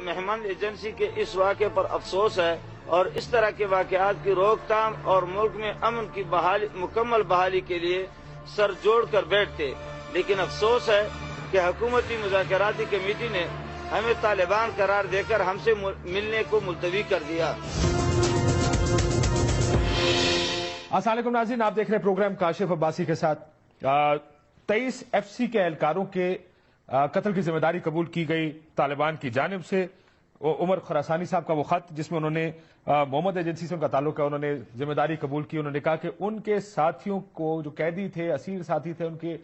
مہمان ایجنسی کے اس واقعے پر افسوس ہے اور اس طرح کے واقعات کی روک تھام اور ملک میں امن کی مکمل بحالی کے لیے سر جوڑ کر بیٹھتے، لیکن افسوس ہے کہ حکومتی مذاکراتی کمیٹی نے ہمیں طالبان قرار دے کر ہم سے ملنے کو ملتوی کر دیا۔ السلام علیکم ناظرین، آپ دیکھ رہے ہیں پروگرام کاشف عباسی کے ساتھ۔ 23 FC کے اہلکاروں کے قتل کی ذمہ داری قبول کی گئی طالبان کی جانب سے۔ عمر خراسانی صاحب کا وہ خط جس میں انہوں نے محمد ایجنسی سے ان کا تعلق ہے، انہوں نے ذمہ داری قبول کی۔ انہوں نے کہا کہ ان کے ساتھیوں کو جو قیدی تھے، اسیر ساتھی تھے، ان کے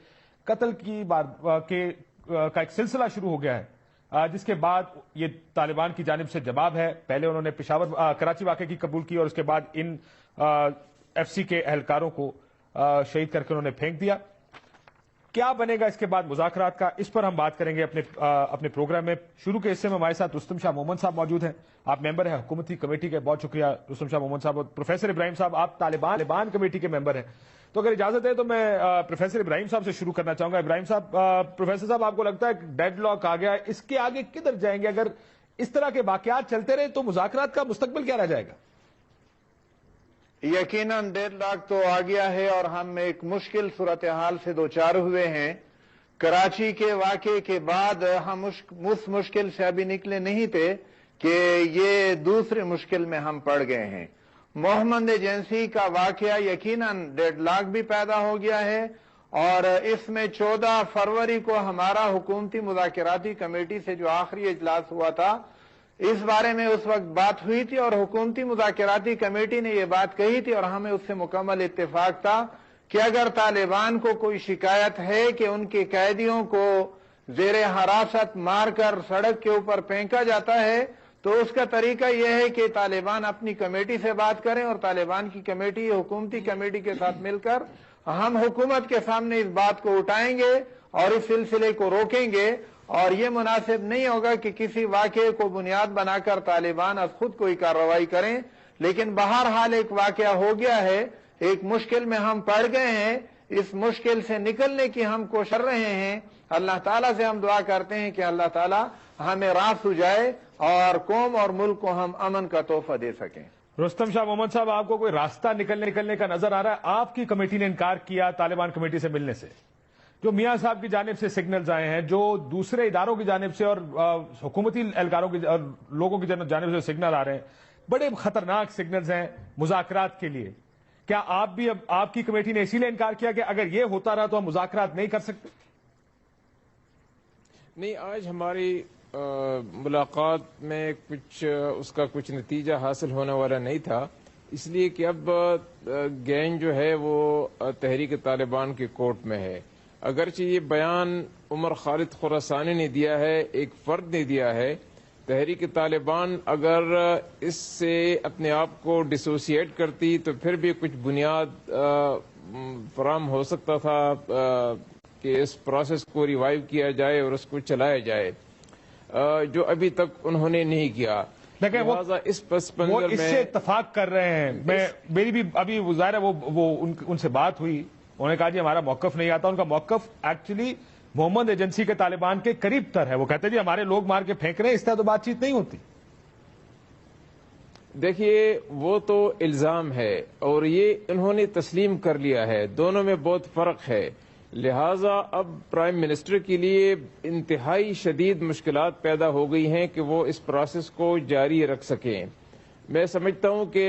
قتل کا ایک سلسلہ شروع ہو گیا ہے، جس کے بعد یہ طالبان کی جانب سے جواب ہے۔ پہلے انہوں نے کراچی واقعے کی قبول کی اور اس کے بعد ان FC کے اہلکاروں کو شہید کر کے انہوں نے پھینک دیا۔ کیا بنے گا اس کے بعد مذاکرات کا، اس پر ہم بات کریں گے اپنے پروگرام میں۔ شروع کے حصے میں ہمارے ساتھ رستم شاہ محمد صاحب موجود ہیں، آپ ممبر ہیں حکومتی کمیٹی کے، بہت شکریہ رستم شاہ محمد صاحب۔ اور پروفیسر ابراہیم صاحب، آپ طالبان کمیٹی کے ممبر ہیں۔ تو اگر اجازت ہے تو میں پروفیسر ابراہیم صاحب سے شروع کرنا چاہوں گا۔ ابراہیم صاحب، پروفیسر صاحب، آپ کو لگتا ہے ڈیڈ لاک آ گیا، اس کے آگے کدھر جائیں گے؟ اگر اس طرح کے واقعات چلتے رہے تو مذاکرات کا مستقبل کیا رہ جائے گا؟ یقیناً ڈیڈ لاک تو آ گیا ہے اور ہم ایک مشکل صورتحال سے دوچار ہوئے ہیں۔ کراچی کے واقعے کے بعد ہم اس مشکل سے ابھی نکلے نہیں تھے کہ یہ دوسرے مشکل میں ہم پڑ گئے ہیں۔ محمد ایجنسی کا واقعہ یقیناً ڈیڈ لاک بھی پیدا ہو گیا ہے، اور اس میں 14 فروری کو ہمارا حکومتی مذاکراتی کمیٹی سے جو آخری اجلاس ہوا تھا، اس بارے میں اس وقت بات ہوئی تھی اور حکومتی مذاکراتی کمیٹی نے یہ بات کہی تھی اور ہمیں اس سے مکمل اتفاق تھا کہ اگر طالبان کو کوئی شکایت ہے کہ ان کے قیدیوں کو زیر حراست مار کر سڑک کے اوپر پھینکا جاتا ہے تو اس کا طریقہ یہ ہے کہ طالبان اپنی کمیٹی سے بات کریں اور طالبان کی کمیٹی حکومتی کمیٹی کے ساتھ مل کر ہم حکومت کے سامنے اس بات کو اٹھائیں گے اور اس سلسلے کو روکیں گے، اور یہ مناسب نہیں ہوگا کہ کسی واقعے کو بنیاد بنا کر طالبان از خود کوئی کارروائی کریں۔ لیکن بہرحال ایک واقعہ ہو گیا ہے، ایک مشکل میں ہم پڑ گئے ہیں، اس مشکل سے نکلنے کی ہم کوشش کر رہے ہیں۔ اللہ تعالیٰ سے ہم دعا کرتے ہیں کہ اللہ تعالیٰ ہمیں راہ سجائے اور قوم اور ملک کو ہم امن کا تحفہ دے سکیں۔ رستم شاہ محمد صاحب، آپ کو کوئی راستہ نکلنے کا نظر آ رہا ہے؟ آپ کی کمیٹی نے انکار کیا طالبان کمیٹی سے ملنے سے، جو میاں صاحب کی جانب سے سگنلز آئے ہیں، جو دوسرے اداروں کی جانب سے اور حکومتی اہلکاروں کی اور لوگوں کی جانب سے سگنل آ رہے ہیں، بڑے خطرناک سگنلز ہیں مذاکرات کے لیے۔ کیا آپ کی کمیٹی نے اسی لیے انکار کیا کہ اگر یہ ہوتا رہا تو ہم مذاکرات نہیں کر سکتے؟ نہیں، آج ہماری ملاقات میں اس کا کچھ نتیجہ حاصل ہونے والا نہیں تھا، اس لیے کہ اب گینگ جو ہے وہ تحریک طالبان کے کورٹ میں ہے۔ اگرچہ یہ بیان عمر خالد خراسانی نے دیا ہے، ایک فرد نے دیا ہے، تحریک طالبان اگر اس سے اپنے آپ کو ڈسوسیٹ کرتی تو پھر بھی کچھ بنیاد فراہم ہو سکتا تھا کہ اس پروسیس کو ریوائیو کیا جائے اور اس کو چلایا جائے، جو ابھی تک انہوں نے نہیں کیا۔ لہذا اس سے اتفاق کر رہے ہیں۔ میری بھی ابھی ظاہر ہے وہ ان سے بات ہوئی، انہوں نے کہا جی ہمارا موقف نہیں آتا۔ ان کا موقف ایکچولی محمد ایجنسی کے طالبان کے قریب تر ہے۔ وہ کہتے ہیں جی ہمارے لوگ مار کے پھینک رہے ہیں، اس طرح تو بات چیت نہیں ہوتی۔ دیکھیے، وہ تو الزام ہے اور یہ انہوں نے تسلیم کر لیا ہے، دونوں میں بہت فرق ہے۔ لہٰذا اب پرائم منسٹر کے لیے انتہائی شدید مشکلات پیدا ہو گئی ہیں کہ وہ اس پروسیس کو جاری رکھ سکیں۔ میں سمجھتا ہوں کہ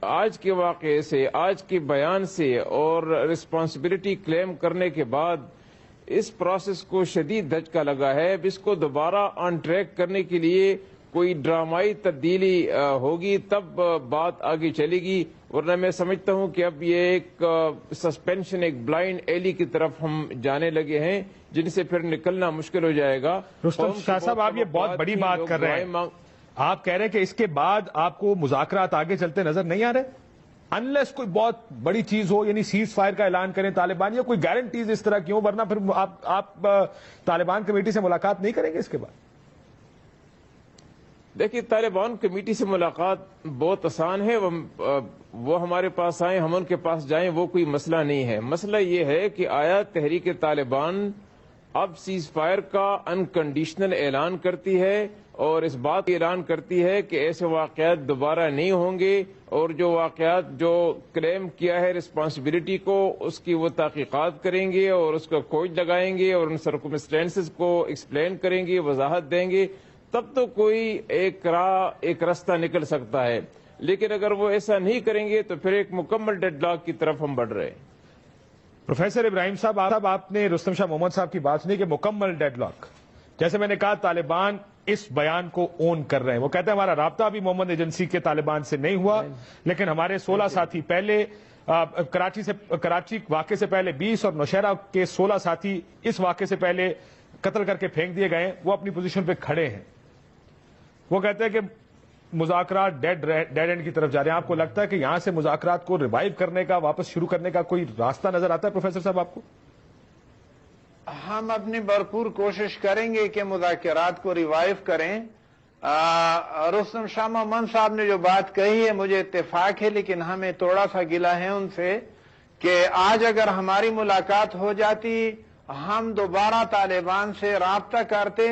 آج کے واقعے سے، آج کے بیان سے اور رسپانسبلٹی کلیم کرنے کے بعد اس پروسیس کو شدید دھچکا لگا ہے۔ اب اس کو دوبارہ آن ٹریک کرنے کے لیے کوئی ڈرامائی تبدیلی ہوگی تب بات آگے چلے گی، ورنہ میں سمجھتا ہوں کہ اب یہ ایک سسپینشن، ایک بلائنڈ ایلی کی طرف ہم جانے لگے ہیں جن سے پھر نکلنا مشکل ہو جائے گا۔ رستم شاہ صاحب، آپ یہ بہت بڑی بات کر رہے ہیں، آپ کہہ رہے ہیں کہ اس کے بعد آپ کو مذاکرات آگے چلتے نظر نہیں آ رہے انلیس کوئی بہت بڑی چیز ہو، یعنی سیز فائر کا اعلان کریں طالبان، یا کوئی گارنٹیز اس طرح کی ہوں، ورنہ پھر آپ طالبان کمیٹی سے ملاقات نہیں کریں گے اس کے بعد؟ دیکھیے، طالبان کمیٹی سے ملاقات بہت آسان ہے، وہ ہمارے پاس آئیں، ہم ان کے پاس جائیں، وہ کوئی مسئلہ نہیں ہے۔ مسئلہ یہ ہے کہ آیا تحریک طالبان اب سیز فائر کا انکنڈیشنل اعلان کرتی ہے اور اس بات کا اعلان کرتی ہے کہ ایسے واقعات دوبارہ نہیں ہوں گے، اور جو واقعات جو کلیم کیا ہے رسپانسبلٹی کو، اس کی وہ تحقیقات کریں گے اور اس کا کھوج لگائیں گے اور ان سرکمسٹینسز کو ایکسپلین کریں گے، وضاحت دیں گے، تب تو کوئی ایک راستہ نکل سکتا ہے۔ لیکن اگر وہ ایسا نہیں کریں گے تو پھر ایک مکمل ڈیڈ لاک کی طرف ہم بڑھ رہے ہیں۔ پروفیسر ابراہیم صاحب، آپ نے رستم شاہ محمد صاحب کی بات سنی کہ مکمل ڈیڈ لاک، جیسے میں نے کہا طالبان اس بیان کو اون کر رہے ہیں، وہ کہتے ہیں ہمارا رابطہ بھی محمد ایجنسی کے طالبان سے نہیں ہوا، لیکن ہمارے 16 ساتھی پہلے کراچی واقعے سے پہلے 20 اور نوشہرہ کے 16 ساتھی اس واقعے سے پہلے قتل کر کے پھینک دیے گئے ہیں، وہ اپنی پوزیشن پہ کھڑے ہیں۔ وہ کہتے ہیں کہ مذاکرات ڈیڈ اینڈ کی طرف جا رہے ہیں۔ آپ کو لگتا ہے کہ یہاں سے مذاکرات کو ریوائیو کرنے کا، واپس شروع کرنے کا کوئی راستہ نظر آتا ہے پروفیسر صاحب آپ کو؟ ہم اپنی بھرپور کوشش کریں گے کہ مذاکرات کو ریوائیو کریں۔ رستم شاہ محمد صاحب نے جو بات کہی ہے مجھے اتفاق ہے، لیکن ہمیں تھوڑا سا گلہ ہے ان سے کہ آج اگر ہماری ملاقات ہو جاتی، ہم دوبارہ طالبان سے رابطہ کرتے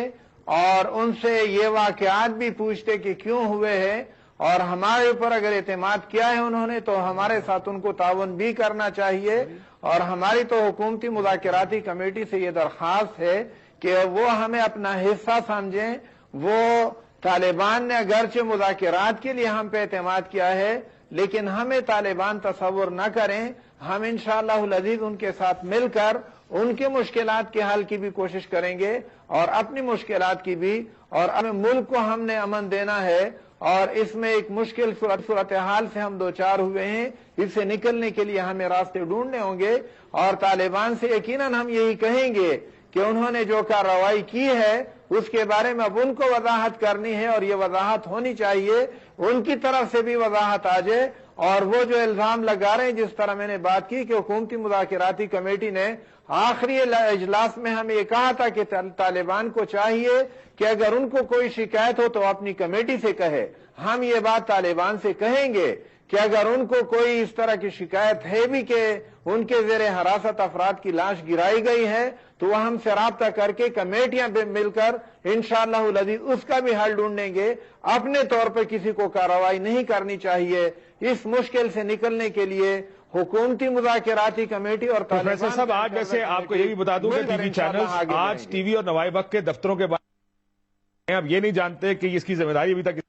اور ان سے یہ واقعات بھی پوچھتے کہ کیوں ہوئے ہیں، اور ہمارے اوپر اگر اعتماد کیا ہے انہوں نے تو ہمارے ساتھ ان کو تعاون بھی کرنا چاہیے۔ اور ہماری تو حکومتی مذاکراتی کمیٹی سے یہ درخواست ہے کہ وہ ہمیں اپنا حصہ سمجھیں۔ وہ طالبان نے اگرچہ مذاکرات کے لیے ہم پہ اعتماد کیا ہے، لیکن ہمیں طالبان تصور نہ کریں۔ ہم انشاءاللہ العزیز ان کے ساتھ مل کر ان کے مشکلات کے حل کی بھی کوشش کریں گے اور اپنی مشکلات کی بھی، اور اپنے ملک کو ہم نے امن دینا ہے، اور اس میں ایک مشکل صورتحال سے ہم دوچار ہوئے ہیں، اس سے نکلنے کے لیے ہمیں راستے ڈھونڈنے ہوں گے۔ اور طالبان سے یقیناً ہم یہی کہیں گے کہ انہوں نے جو کارروائی کی ہے اس کے بارے میں اب ان کو وضاحت کرنی ہے، اور یہ وضاحت ہونی چاہیے، ان کی طرف سے بھی وضاحت آ جائے۔ اور وہ جو الزام لگا رہے ہیں، جس طرح میں نے بات کی کہ حکومتی مذاکراتی کمیٹی نے آخری اجلاس میں ہمیں یہ کہا تھا کہ طالبان کو چاہیے کہ اگر ان کو کوئی شکایت ہو تو اپنی کمیٹی سے کہے۔ ہم یہ بات طالبان سے کہیں گے کہ اگر ان کو کوئی اس طرح کی شکایت ہے بھی کہ ان کے زیر حراست افراد کی لاش گرائی گئی ہے، تو وہ ہم سے رابطہ کر کے کمیٹیاں مل کر انشاءاللہ العزیز اس کا بھی حل ڈھونڈیں گے۔ اپنے طور پر کسی کو کارروائی نہیں کرنی چاہیے۔ اس مشکل سے نکلنے کے لیے حکومتی مذاکراتی کمیٹی اور پروفیسر صاحب، آج ویسے آپ کو یہ بھی بتا دوں کہ ٹی وی چینل آج ٹی وی اور نوائے وقت کے دفتروں کے بارے اب یہ نہیں جانتے کہ اس کی ذمہ داری ابھی تک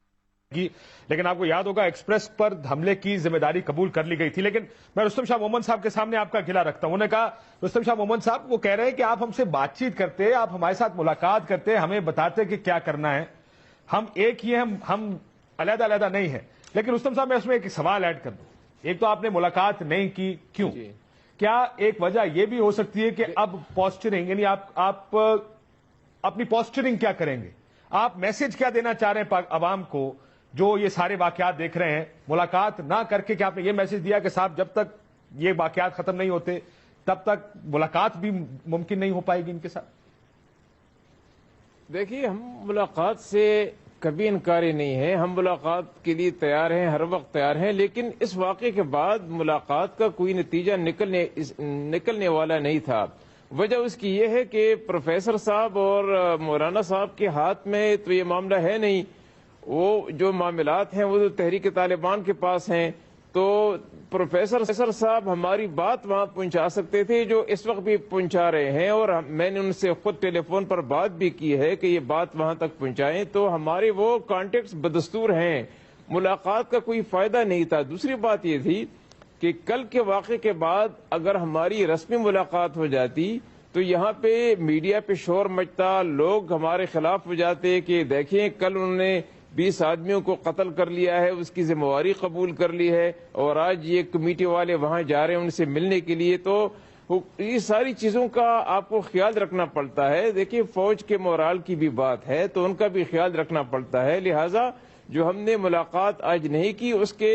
کی، لیکن آپ کو یاد ہوگا ایکسپریس پر حملے کی ذمہ داری قبول کر لی گئی تھی۔ لیکن میں رستم شاہ محمد صاحب کے سامنے آپ کا گلہ رکھتا ہوں۔ انہوں نے کہا، رستم شاہ محمد صاحب وہ کہہ رہے ہیں کہ آپ ہم سے بات چیت کرتے، آپ ہمارے ساتھ ملاقات کرتے، ہمیں بتاتے کہ کیا کرنا ہے، ہم ایک ہی ہیں، ہم علیحدہ علیحدہ نہیں ہیں۔ لیکن رستم صاحب میں اس میں ایک سوال ایڈ کر دوں، ایک تو آپ نے ملاقات نہیں کی، کیوں؟ کیا ایک وجہ یہ بھی ہو سکتی ہے کہ اب پوسچرنگ، یعنی آپ اپنی پوسچرنگ کیا کریں گے، آپ میسج کیا دینا چاہ رہے ہیں عوام کو جو یہ سارے واقعات دیکھ رہے ہیں؟ ملاقات نہ کر کے کیا آپ نے یہ میسج دیا کہ صاحب جب تک یہ واقعات ختم نہیں ہوتے تب تک ملاقات بھی ممکن نہیں ہو پائے گی ان کے ساتھ؟ دیکھیے، ہم ملاقات سے کبھی انکاری نہیں ہے، ہم ملاقات کے لیے تیار ہیں، ہر وقت تیار ہیں، لیکن اس واقعے کے بعد ملاقات کا کوئی نتیجہ نکلنے والا نہیں تھا۔ وجہ اس کی یہ ہے کہ پروفیسر صاحب اور مولانا صاحب کے ہاتھ میں تو یہ معاملہ ہے نہیں، وہ جو معاملات ہیں وہ تو تحریک طالبان کے پاس ہیں۔ تو پروفیسر صاحب ہماری بات وہاں پہنچا سکتے تھے جو اس وقت بھی پہنچا رہے ہیں، اور میں نے ان سے خود ٹیلی فون پر بات بھی کی ہے کہ یہ بات وہاں تک پہنچائیں، تو ہمارے وہ کانٹیکٹس بدستور ہیں، ملاقات کا کوئی فائدہ نہیں تھا۔ دوسری بات یہ تھی کہ کل کے واقعے کے بعد اگر ہماری رسمی ملاقات ہو جاتی تو یہاں پہ میڈیا پہ شور مچتا، لوگ ہمارے خلاف ہو جاتے کہ دیکھیں کل انہوں نے 20 آدمیوں کو قتل کر لیا ہے، اس کی ذمہ داری قبول کر لی ہے، اور آج یہ کمیٹی والے وہاں جا رہے ہیں ان سے ملنے کے لیے۔ تو یہ ساری چیزوں کا آپ کو خیال رکھنا پڑتا ہے۔ دیکھیے، فوج کے مورال کی بھی بات ہے تو ان کا بھی خیال رکھنا پڑتا ہے، لہٰذا جو ہم نے ملاقات آج نہیں کی اس کے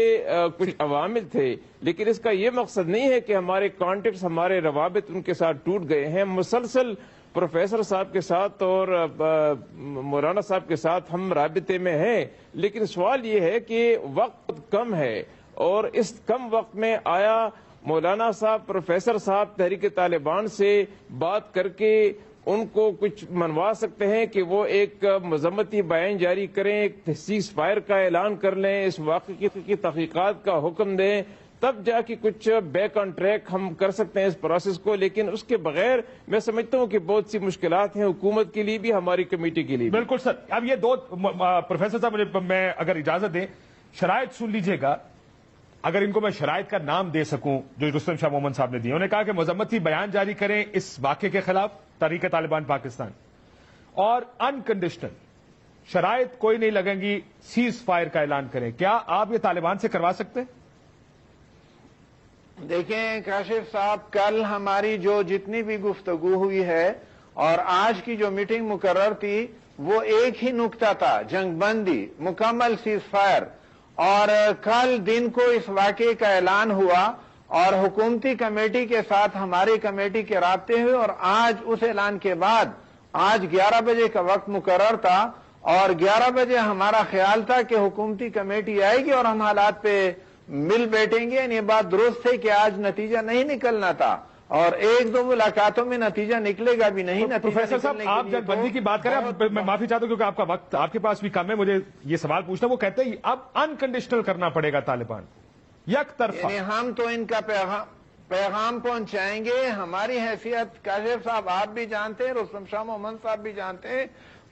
کچھ عوامل تھے، لیکن اس کا یہ مقصد نہیں ہے کہ ہمارے کانٹیکٹس، ہمارے روابط ان کے ساتھ ٹوٹ گئے ہیں۔ مسلسل پروفیسر صاحب کے ساتھ اور مولانا صاحب کے ساتھ ہم رابطے میں ہیں، لیکن سوال یہ ہے کہ وقت کم ہے، اور اس کم وقت میں آیا مولانا صاحب، پروفیسر صاحب تحریک طالبان سے بات کر کے ان کو کچھ منوا سکتے ہیں کہ وہ ایک مذمتی بیان جاری کریں، ایک سیز فائر کا اعلان کر لیں، اس واقعے کی تحقیقات کا حکم دیں، تب جا کے کچھ بیک آن ٹریک ہم کر سکتے ہیں اس پروسیس کو. لیکن اس کے بغیر میں سمجھتا ہوں کہ بہت سی مشکلات ہیں حکومت کے لیے بھی، ہماری کمیٹی کے لیے بھی. بالکل سر. اب یہ دو پروفیسر صاحب مجھے میں اگر اجازت دیں شرائط سن لیجئے گا، اگر ان کو میں شرائط کا نام دے سکوں جو رستم شاہ مومن صاحب نے دی. انہوں نے کہا کہ مذمتی بیان جاری کریں اس واقعے کے خلاف تحریک طالبان پاکستان، اور انکنڈیشنل شرائط کوئی نہیں لگیں گی، سیز فائر کا اعلان کریں. کیا آپ یہ طالبان سے کروا سکتے ہیں؟ دیکھیں کاشف صاحب، کل ہماری جو جتنی بھی گفتگو ہوئی ہے اور آج کی جو میٹنگ مقرر تھی وہ ایک ہی نقطہ تھا، جنگ بندی، مکمل سیز فائر. اور کل دن کو اس واقعے کا اعلان ہوا اور حکومتی کمیٹی کے ساتھ ہماری کمیٹی کے رابطے ہوئے، اور آج اس اعلان کے بعد آج 11 بجے کا وقت مقرر تھا، اور 11 بجے ہمارا خیال تھا کہ حکومتی کمیٹی آئے گی اور ہم حالات پہ مل بیٹھیں گے. یہ بات درست ہے کہ آج نتیجہ نہیں نکلنا تھا، اور ایک دو ملاقاتوں میں نتیجہ نکلے گا بھی نہیں. پروفیسر صاحب آپ جنگ بندی کی بات کریں، میں معافی چاہتا ہوں کیونکہ آپ کا وقت آپ کے پاس بھی کم ہے، مجھے یہ سوال پوچھنا. وہ کہتے ہیں اب انکنڈیشنل کرنا پڑے گا طالبان، یک طرفہ. یعنی ہم تو ان کا پیغام پہنچائیں گے. ہماری حیثیت کاشف صاحب آپ بھی جانتے ہیں، رستم شاہ محمد صاحب بھی جانتے ہیں،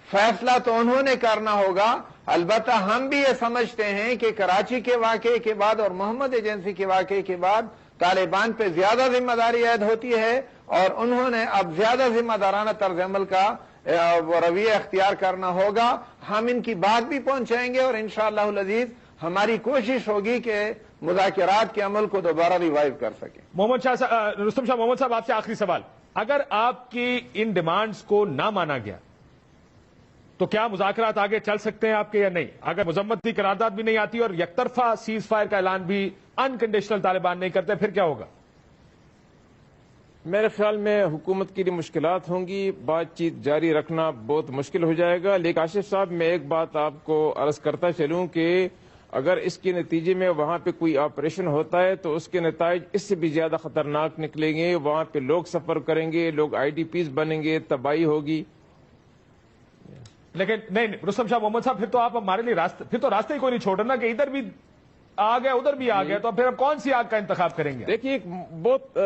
فیصلہ تو انہوں نے کرنا ہوگا. البتہ ہم بھی یہ سمجھتے ہیں کہ کراچی کے واقعے کے بعد اور محمد ایجنسی کے واقعے کے بعد طالبان پہ زیادہ ذمہ داری عائد ہوتی ہے، اور انہوں نے اب زیادہ ذمہ دارانہ طرز عمل کا رویہ اختیار کرنا ہوگا. ہم ان کی بات بھی پہنچائیں گے، اور انشاءاللہ العزیز ہماری کوشش ہوگی کہ مذاکرات کے عمل کو دوبارہ ریوائیو کر سکیں. رستم شاہ محمد صاحب آپ سے آخری سوال، اگر آپ کی ان ڈیمانڈز کو نہ مانا گیا تو کیا مذاکرات آگے چل سکتے ہیں آپ کے یا نہیں؟ اگر مذمتی قرارداد بھی نہیں آتی اور یک طرفہ سیز فائر کا اعلان بھی انکنڈیشنل طالبان نہیں کرتے، پھر کیا ہوگا؟ میرے خیال میں حکومت کے لیے مشکلات ہوں گی، بات چیت جاری رکھنا بہت مشکل ہو جائے گا. لیکن کاشف صاحب میں ایک بات آپ کو عرض کرتا چلوں کہ اگر اس کے نتیجے میں وہاں پہ کوئی آپریشن ہوتا ہے تو اس کے نتائج اس سے بھی زیادہ خطرناک نکلیں گے. وہاں پہ لوگ سفر کریں گے، لوگ IDPs بنیں گے، تباہی ہوگی. لیکن نہیں رستم شاہ محمد صاحب، پھر تو آپ ہمارے لیے پھر تو راستے ہی کوئی نہیں چھوڑ رہا کہ ادھر بھی آ گیا ادھر بھی آ گیا، تو پھر کون سی آگ کا انتخاب کریں گے؟ دیکھیے بہت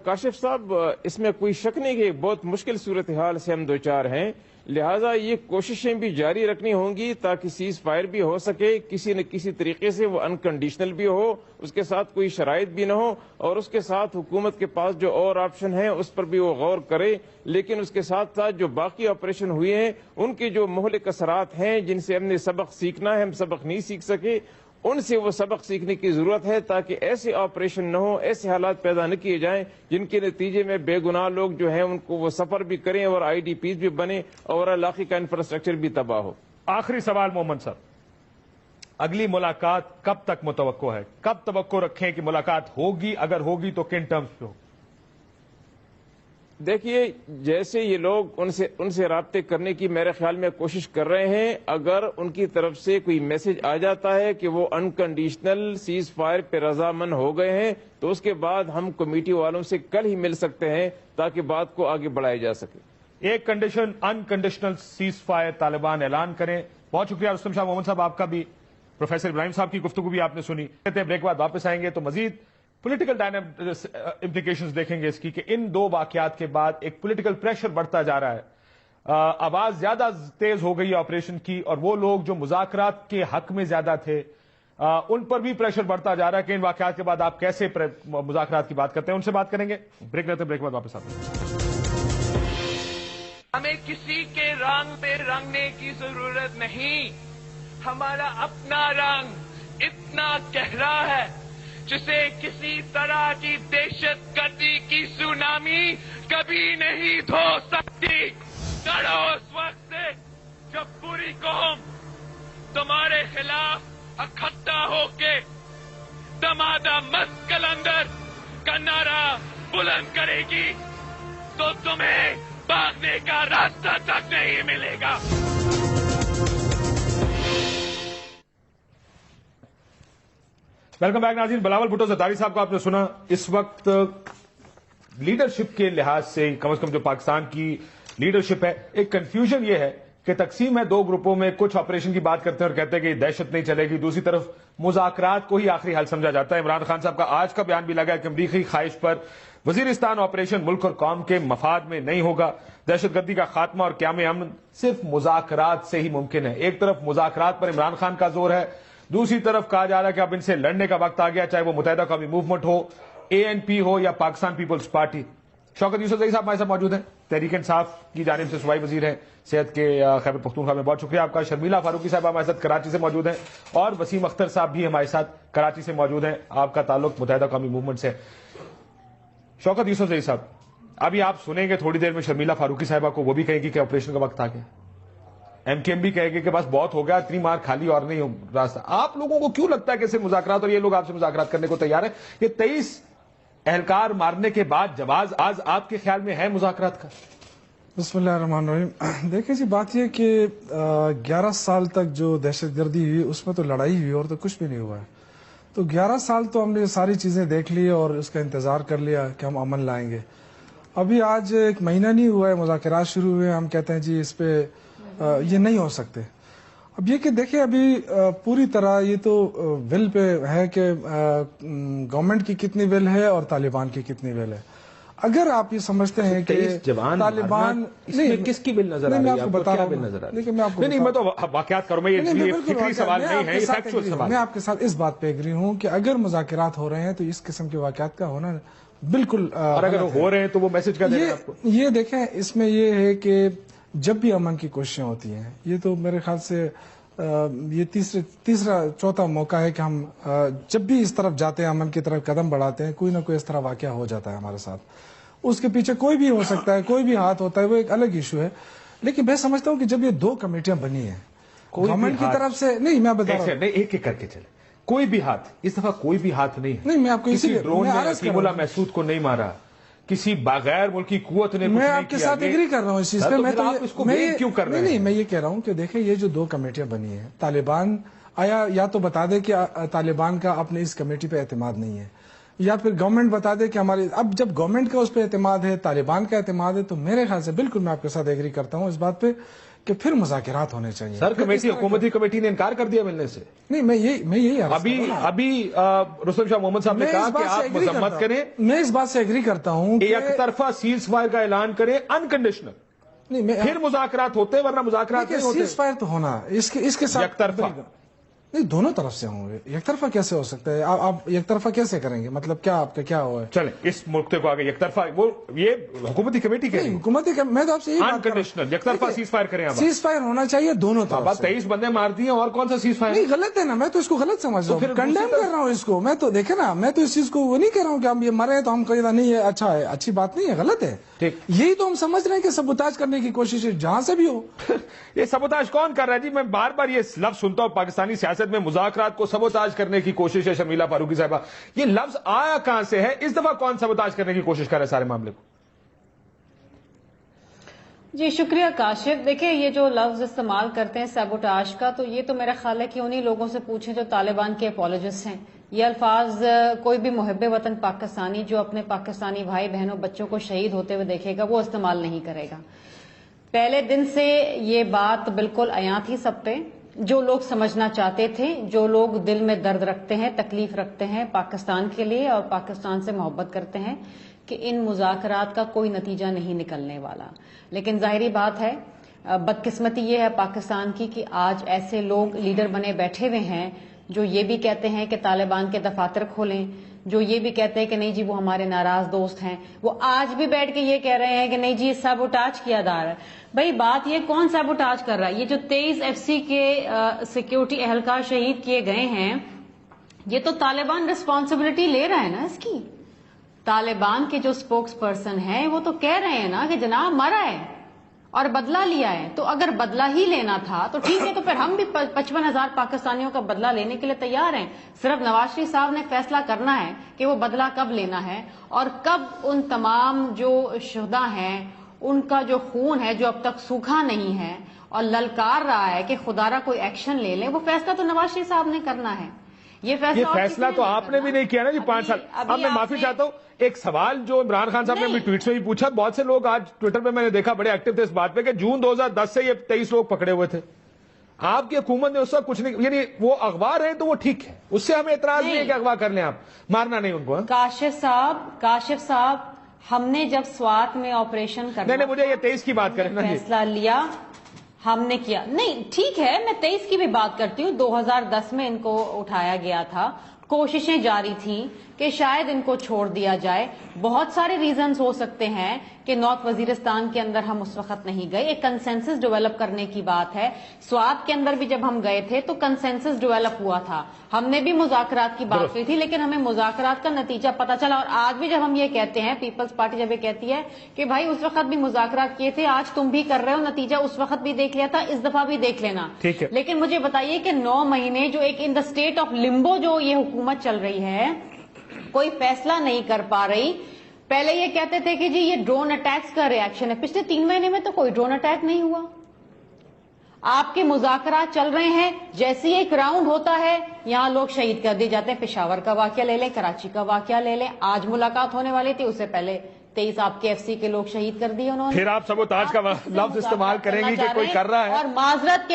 کاشف صاحب اس میں کوئی شک نہیں کہ بہت مشکل صورتحال سے ہم دوچار ہیں، لہٰذا یہ کوششیں بھی جاری رکھنی ہوں گی تاکہ سیز فائر بھی ہو سکے کسی نہ کسی طریقے سے، وہ انکنڈیشنل بھی ہو، اس کے ساتھ کوئی شرائط بھی نہ ہو، اور اس کے ساتھ حکومت کے پاس جو اور آپشن ہیں اس پر بھی وہ غور کرے. لیکن اس کے ساتھ ساتھ جو باقی آپریشن ہوئے ہیں ان کے جو مہلک اثرات ہیں جن سے ہم نے سبق سیکھنا ہے، ہم سبق نہیں سیکھ سکے، ان سے وہ سبق سیکھنے کی ضرورت ہے تاکہ ایسے آپریشن نہ ہو، ایسے حالات پیدا نہ کیے جائیں جن کے نتیجے میں بے گناہ لوگ جو ہیں ان کو وہ سفر بھی کریں اور IDPs بھی بنے اور علاقے کا انفراسٹرکچر بھی تباہ ہو. آخری سوال مومن صاحب، اگلی ملاقات کب تک متوقع ہے؟ کب توقع رکھیں کہ ملاقات ہوگی؟ اگر ہوگی تو کن ٹرمز پہ ہو؟ دیکھیے جیسے یہ لوگ ان سے رابطے کرنے کی میرے خیال میں کوشش کر رہے ہیں، اگر ان کی طرف سے کوئی میسج آ جاتا ہے کہ وہ انکنڈیشنل سیز فائر پہ رضامند ہو گئے ہیں تو اس کے بعد ہم کمیٹی والوں سے کل ہی مل سکتے ہیں تاکہ بات کو آگے بڑھایا جا سکے. ایک condition unconditional cease fire Taliban اعلان کریں. بہت شکریہ رستم شاہ محمد صاحب، آپ کا بھی. پروفیسر ابراہیم صاحب کی گفتگو بھی آپ نے سنی. بریک بعد واپس آئیں گے تو مزید پولیٹیکل امپلیکیشنز دیکھیں گے اس کی کہ ان دو واقعات کے بعد ایک پولیٹیکل پریشر بڑھتا جا رہا ہے. آواز زیادہ تیز ہو گئی آپریشن کی، اور وہ لوگ جو مذاکرات کے حق میں زیادہ تھے ان پر بھی پریشر بڑھتا جا رہا ہے کہ ان واقعات کے بعد آپ کیسے مذاکرات کی بات کرتے ہیں. ان سے بات کریں گے. بریک لیتے ہیں، بریک بعد واپس آتے ہیں. ہمیں کسی کے رنگ پہ رنگنے کی ضرورت نہیں. ہمارا اپنا رنگ اتنا گہرا ہے جسے کسی طرح کی دہشت گردی کی سونامی کبھی نہیں دھو سکتی. ڈرو اس وقت سے جب پوری قوم تمہارے خلاف اکٹھا ہو کے دمادہ مست کلندر کا نعرہ بلند کرے گی تو تمہیں بھاگنے کا راستہ تک نہیں ملے گا. ویلکم بیک ناظرین. بلاول بھٹو زرداری صاحب کو آپ نے سنا. اس وقت لیڈرشپ کے لحاظ سے کم از کم جو پاکستان کی لیڈرشپ ہے. ایک کنفیوژن یہ ہے کہ تقسیم ہے دو گروپوں میں. کچھ آپریشن کی بات کرتے ہیں اور کہتے ہیں کہ دہشت نہیں چلے گی, دوسری طرف مذاکرات کو ہی آخری حل سمجھا جاتا ہے. عمران خان صاحب کا آج کا بیان بھی لگا ہے کہ امریکی خواہش پر وزیرستان آپریشن ملک اور قوم کے مفاد میں نہیں ہوگا. دہشت گردی کا خاتمہ اور قیام امن صرف مذاکرات سے ہی ممکن ہے. ایک طرف مذاکرات پر عمران خان کا زور ہے, دوسری طرف کہا جا رہا ہے کہ اب ان سے لڑنے کا وقت آ گیا, چاہے وہ متحدہ قومی موومنٹ ہو, ANP ہو یا پاکستان پیپلز پارٹی. شوکت یوسفزئی صاحب ہمارے ساتھ موجود ہیں, تحریک انصاف کی جانب سے صوبائی وزیر ہیں صحت کے خیبر پختونخوا میں. بہت شکریہ آپ کا. شرمیلا فاروقی صاحب ہمارے ساتھ کراچی سے موجود ہیں, اور وسیم اختر صاحب بھی ہمارے ساتھ کراچی سے موجود ہیں. آپ کا تعلق متحدہ قومی موومنٹ سے. شوکت یوسفزئی صاحب, ابھی آپ سنیں گے تھوڑی دیر میں شرمیلا فاروقی صاحبہ کو, وہ بھی کہیں گی کہ آپریشن کا وقت آ گیا. MKM بھی کہے گی کہ بس بہت ہو گیا, اتنی مار کھالی اور نہیں راستہ. آپ لوگوں کو کیوں لگتا ہے کہ صرف مذاکرات, اور یہ لوگ آپ سے مذاکرات کرنے کو تیار ہیں؟ یہ 23 اہلکار مارنے کے بعد جواز آج آپ کے خیال میں ہے مذاکرات کا؟ بسم اللہ الرحمن الرحیم. دیکھیں جی, بات یہ کہ 11 سال تک جو دہشت گردی ہوئی اس میں تو لڑائی ہوئی اور تو کچھ بھی نہیں ہوا ہے. تو 11 سال تو ہم نے ساری چیزیں دیکھ لی اور اس کا انتظار کر لیا کہ ہم امن لائیں گے. ابھی آج 1 مہینہ نہیں ہوا ہے, مذاکرات شروع ہوئے, ہم کہتے ہیں جی اس پہ یہ نہیں ہو سکتے. اب یہ کہ دیکھیں ابھی پوری طرح یہ تو ول پہ ہے کہ گورنمنٹ کی کتنی ول ہے اور طالبان کی کتنی ول ہے. اگر آپ یہ سمجھتے ہیں کہ طالبان کس کی بل نظر آ رہی ہے؟ میں آپ کو بتا رہا ہوں, لیکن میں آپ کو نہیں, میں تو واقعات کروں, میں یہ فکری سوال نہیں ہے, یہ فیکچوئل سوال. میں آپ کے ساتھ اس بات پہ ایگری ہوں کہ اگر مذاکرات ہو رہے ہیں تو اس قسم کے واقعات کا ہونا بالکل, اور اگر ہو رہے ہیں تو وہ میسج کیا دے رہے ہیں آپ کو؟ یہ دیکھیں, اس میں یہ ہے کہ جب بھی امن کی کوششیں ہوتی ہیں, یہ تو میرے خیال سے یہ تیسرا چوتھا موقع ہے کہ ہم جب بھی اس طرف جاتے ہیں, امن کی طرف قدم بڑھاتے ہیں, کوئی نہ کوئی اس طرح واقعہ ہو جاتا ہے ہمارے ساتھ. اس کے پیچھے کوئی بھی ہو سکتا ہے, کوئی بھی ہاتھ ہوتا ہے, وہ ایک الگ ایشو ہے. لیکن میں سمجھتا ہوں کہ جب یہ 2 کمیٹیاں بنی ہیں گورنمنٹ کی طرف سے, نہیں میں بتا رہا ہوں, ایک ایک کر کے چلے, کوئی بھی ہاتھ, اس دفعہ کوئی بھی ہاتھ نہیں ہے. نہیں, میں آپ کو کسی ڈرون نے حکیم اللہ محسود کو نہیں مارا, کسی بغیر ملکی قوت نے, میں آپ کے ساتھ ایگری کر رہا ہوں اس چیز پہ. میں تو کیوں کر رہے ہیں؟ نہیں, میں یہ کہہ رہا ہوں کہ دیکھیں یہ جو 2 کمیٹیاں بنی ہیں, طالبان آیا یا تو بتا دے کہ طالبان کا اپنے اس کمیٹی پہ اعتماد نہیں ہے, یا پھر گورنمنٹ بتا دے کہ ہماری, اب جب گورنمنٹ کا اس پہ اعتماد ہے, طالبان کا اعتماد ہے, تو میرے خیال سے بالکل میں آپ کے ساتھ ایگری کرتا ہوں اس بات پہ کہ پھر مذاکرات ہونے چاہیے. سر کمیٹی, حکومتی کمیٹی نے انکار کر دیا ملنے سے. نہیں, میں یہی ابھی رستم شاہ محمد صاحب نے کہا کہ آپ مذمت کریں. میں اس بات سے ایگری کرتا ہوں, ایک طرفہ سیز فائر کا اعلان کریں انکنڈیشنل, نہیں پھر مذاکرات ہوتے, ورنہ مذاکرات نہیں ہوتے. سیز فائر تو ہونا اس کے ساتھ یک طرفہ نہیں, دونوں طرف سے ہوں گے. یک طرفہ کیسے ہو سکتا ہے؟ آپ یک طرفہ کیسے کریں گے؟ مطلب کیا آپ کا کیا ہوا ہے؟ چلیں اس ملک کو آگے یک طرفہ, وہ یہ حکومتی کمیٹی کے حکومتی, میں تو آپ سے انکنڈیشنل یک طرفہ سیز فائر کریں. سیز فائر ہونا چاہیے دونوں طرف سے. 23 بندے مار دیے, اور کون سا سیز فائر؟ نہیں, غلط ہے نا, میں تو اس کو غلط سمجھ رہا ہوں, کنڈیم کر رہا ہوں اس کو. میں تو دیکھیں نا, میں تو اس چیز کو وہ نہیں کہہ رہا ہوں کہ ہم یہ مرے تو ہم کہیں نہیں ہے اچھا ہے, اچھی بات نہیں ہے, غلط ہے. یہی تو ہم سمجھ رہے ہیں کہ سبوتاج کرنے کی کوشش ہے جہاں سے بھی ہو. یہ سبوتاج کون کر رہا ہے جی؟ میں بار بار یہ لفظ سنتا ہوں پاکستانی سیاست میں, مذاکرات کو سبوتاج کرنے کی کوشش ہے. شرمیلا فاروقی صاحبہ, یہ لفظ آیا کہاں سے ہے؟ اس دفعہ کون سبوتاج کرنے کی کوشش کر رہا ہے سارے معاملے کو؟ جی شکریہ کاشف. دیکھیں یہ جو لفظ استعمال کرتے ہیں سیبوٹاج کا, تو یہ تو میرا خیال ہے کہ انہی لوگوں سے پوچھیں جو طالبان کے اپولوجسٹ ہیں. یہ الفاظ کوئی بھی محب وطن پاکستانی جو اپنے پاکستانی بھائی بہنوں بچوں کو شہید ہوتے ہوئے دیکھے گا وہ استعمال نہیں کرے گا. پہلے دن سے یہ بات بالکل عیاں تھی سب پہ. جو لوگ سمجھنا چاہتے تھے, جو لوگ دل میں درد رکھتے ہیں, تکلیف رکھتے ہیں پاکستان کے لیے اور پاکستان سے محبت کرتے ہیں, کہ ان مذاکرات کا کوئی نتیجہ نہیں نکلنے والا. لیکن ظاہری بات ہے, بدقسمتی یہ ہے پاکستان کی کہ آج ایسے لوگ لیڈر بنے بیٹھے ہوئے ہیں جو یہ بھی کہتے ہیں کہ طالبان کے دفاتر کھولیں, جو یہ بھی کہتے ہیں کہ نہیں جی وہ ہمارے ناراض دوست ہیں, وہ آج بھی بیٹھ کے یہ کہہ رہے ہیں کہ نہیں جی سیبوٹاج کیا جا رہا ہے. بھئی بات یہ کون سیبوٹاج کر رہا ہے؟ یہ جو 23 FC کے سیکیورٹی اہلکار شہید کیے گئے ہیں, یہ تو طالبان رسپانسبلٹی لے رہا ہے نا اس کی. طالبان کے جو سپوکس پرسن ہیں وہ تو کہہ رہے ہیں نا کہ جناب مرا ہے اور بدلہ لیا ہے. تو اگر بدلہ ہی لینا تھا تو ٹھیک ہے, تو پھر ہم بھی 55,000 پاکستانیوں کا بدلہ لینے کے لیے تیار ہیں. صرف نواز شریف صاحب نے فیصلہ کرنا ہے کہ وہ بدلہ کب لینا ہے اور کب ان تمام جو شہداء ہیں ان کا جو خون ہے جو اب تک سوکھا نہیں ہے اور للکار رہا ہے کہ خدا را کوئی ایکشن لے لیں, وہ فیصلہ تو نواز شریف صاحب نے کرنا ہے. یہ فیصلہ تو آپ نے بھی نہیں کیا نا جی 5 سال. اب میں معافی چاہتا ہوں, ایک سوال جو عمران خان صاحب نے اپنی ٹویٹ سے بھی پوچھا, بہت سے لوگ آج ٹویٹر پہ میں نے دیکھا بڑے ایکٹیو تھے اس بات پہ کہ جون 2010 سے یہ 23 لوگ پکڑے ہوئے تھے. آپ کی حکومت نے اس وقت کچھ نہیں, یعنی وہ اغوا رہے تو وہ ٹھیک ہے, اس سے ہمیں اعتراض نہیں ہے کہ اغوا کر لیں, آپ مارنا نہیں ان کو. کاشف صاحب ہم نے جب سوات میں آپریشن کرنا, نہیں مجھے یہ 23 کی بات کریں نا, فیصلہ لیا ہم نے کیا, نہیں ٹھیک ہے میں 23 کی بھی بات کرتی ہوں. 2010 میں ان کو اٹھایا گیا تھا, کوششیں جاری تھیں کہ شاید ان کو چھوڑ دیا جائے. بہت سارے ریزنز ہو سکتے ہیں کہ نارتھ وزیرستان کے اندر ہم اس وقت نہیں گئے, ایک کنسنسس ڈیولپ کرنے کی بات ہے. سوات کے اندر بھی جب ہم گئے تھے تو کنسنسس ڈیولپ ہوا تھا, ہم نے بھی مذاکرات کی بات کی تھی, لیکن ہمیں مذاکرات کا نتیجہ پتا چلا. اور آج بھی جب ہم یہ کہتے ہیں, پیپلز پارٹی جب یہ کہتی ہے کہ بھائی اس وقت بھی مذاکرات کیے تھے, آج تم بھی کر رہے ہو, نتیجہ اس وقت بھی دیکھ لیا تھا, اس دفعہ بھی دیکھ لینا. لیکن مجھے بتائیے کہ 9 مہینے جو ایک ان دا اسٹیٹ آف لمبو جو یہ حکومت چل رہی ہے, کوئی فیصلہ نہیں کر پا رہی. پہلے یہ کہتے تھے کہ جی یہ ڈرون اٹیکس کا ری ایکشن ہے, پچھلے 3 مہینے میں تو کوئی ڈرون اٹیک نہیں ہوا. آپ کے مذاکرات چل رہے ہیں, جیسے ہی ایک راؤنڈ ہوتا ہے یہاں لوگ شہید کر دیے جاتے ہیں. پشاور کا واقعہ لے لیں, کراچی کا واقعہ لے لیں, آج ملاقات ہونے والی تھی, اس سے پہلے 23 آپ کے FC کے لوگ شہید کر دیے انہوں نے. پھر آپ سبوتاج کا لفظ استعمال کریں گی کہ کوئی کر رہا ہے. اور معذرت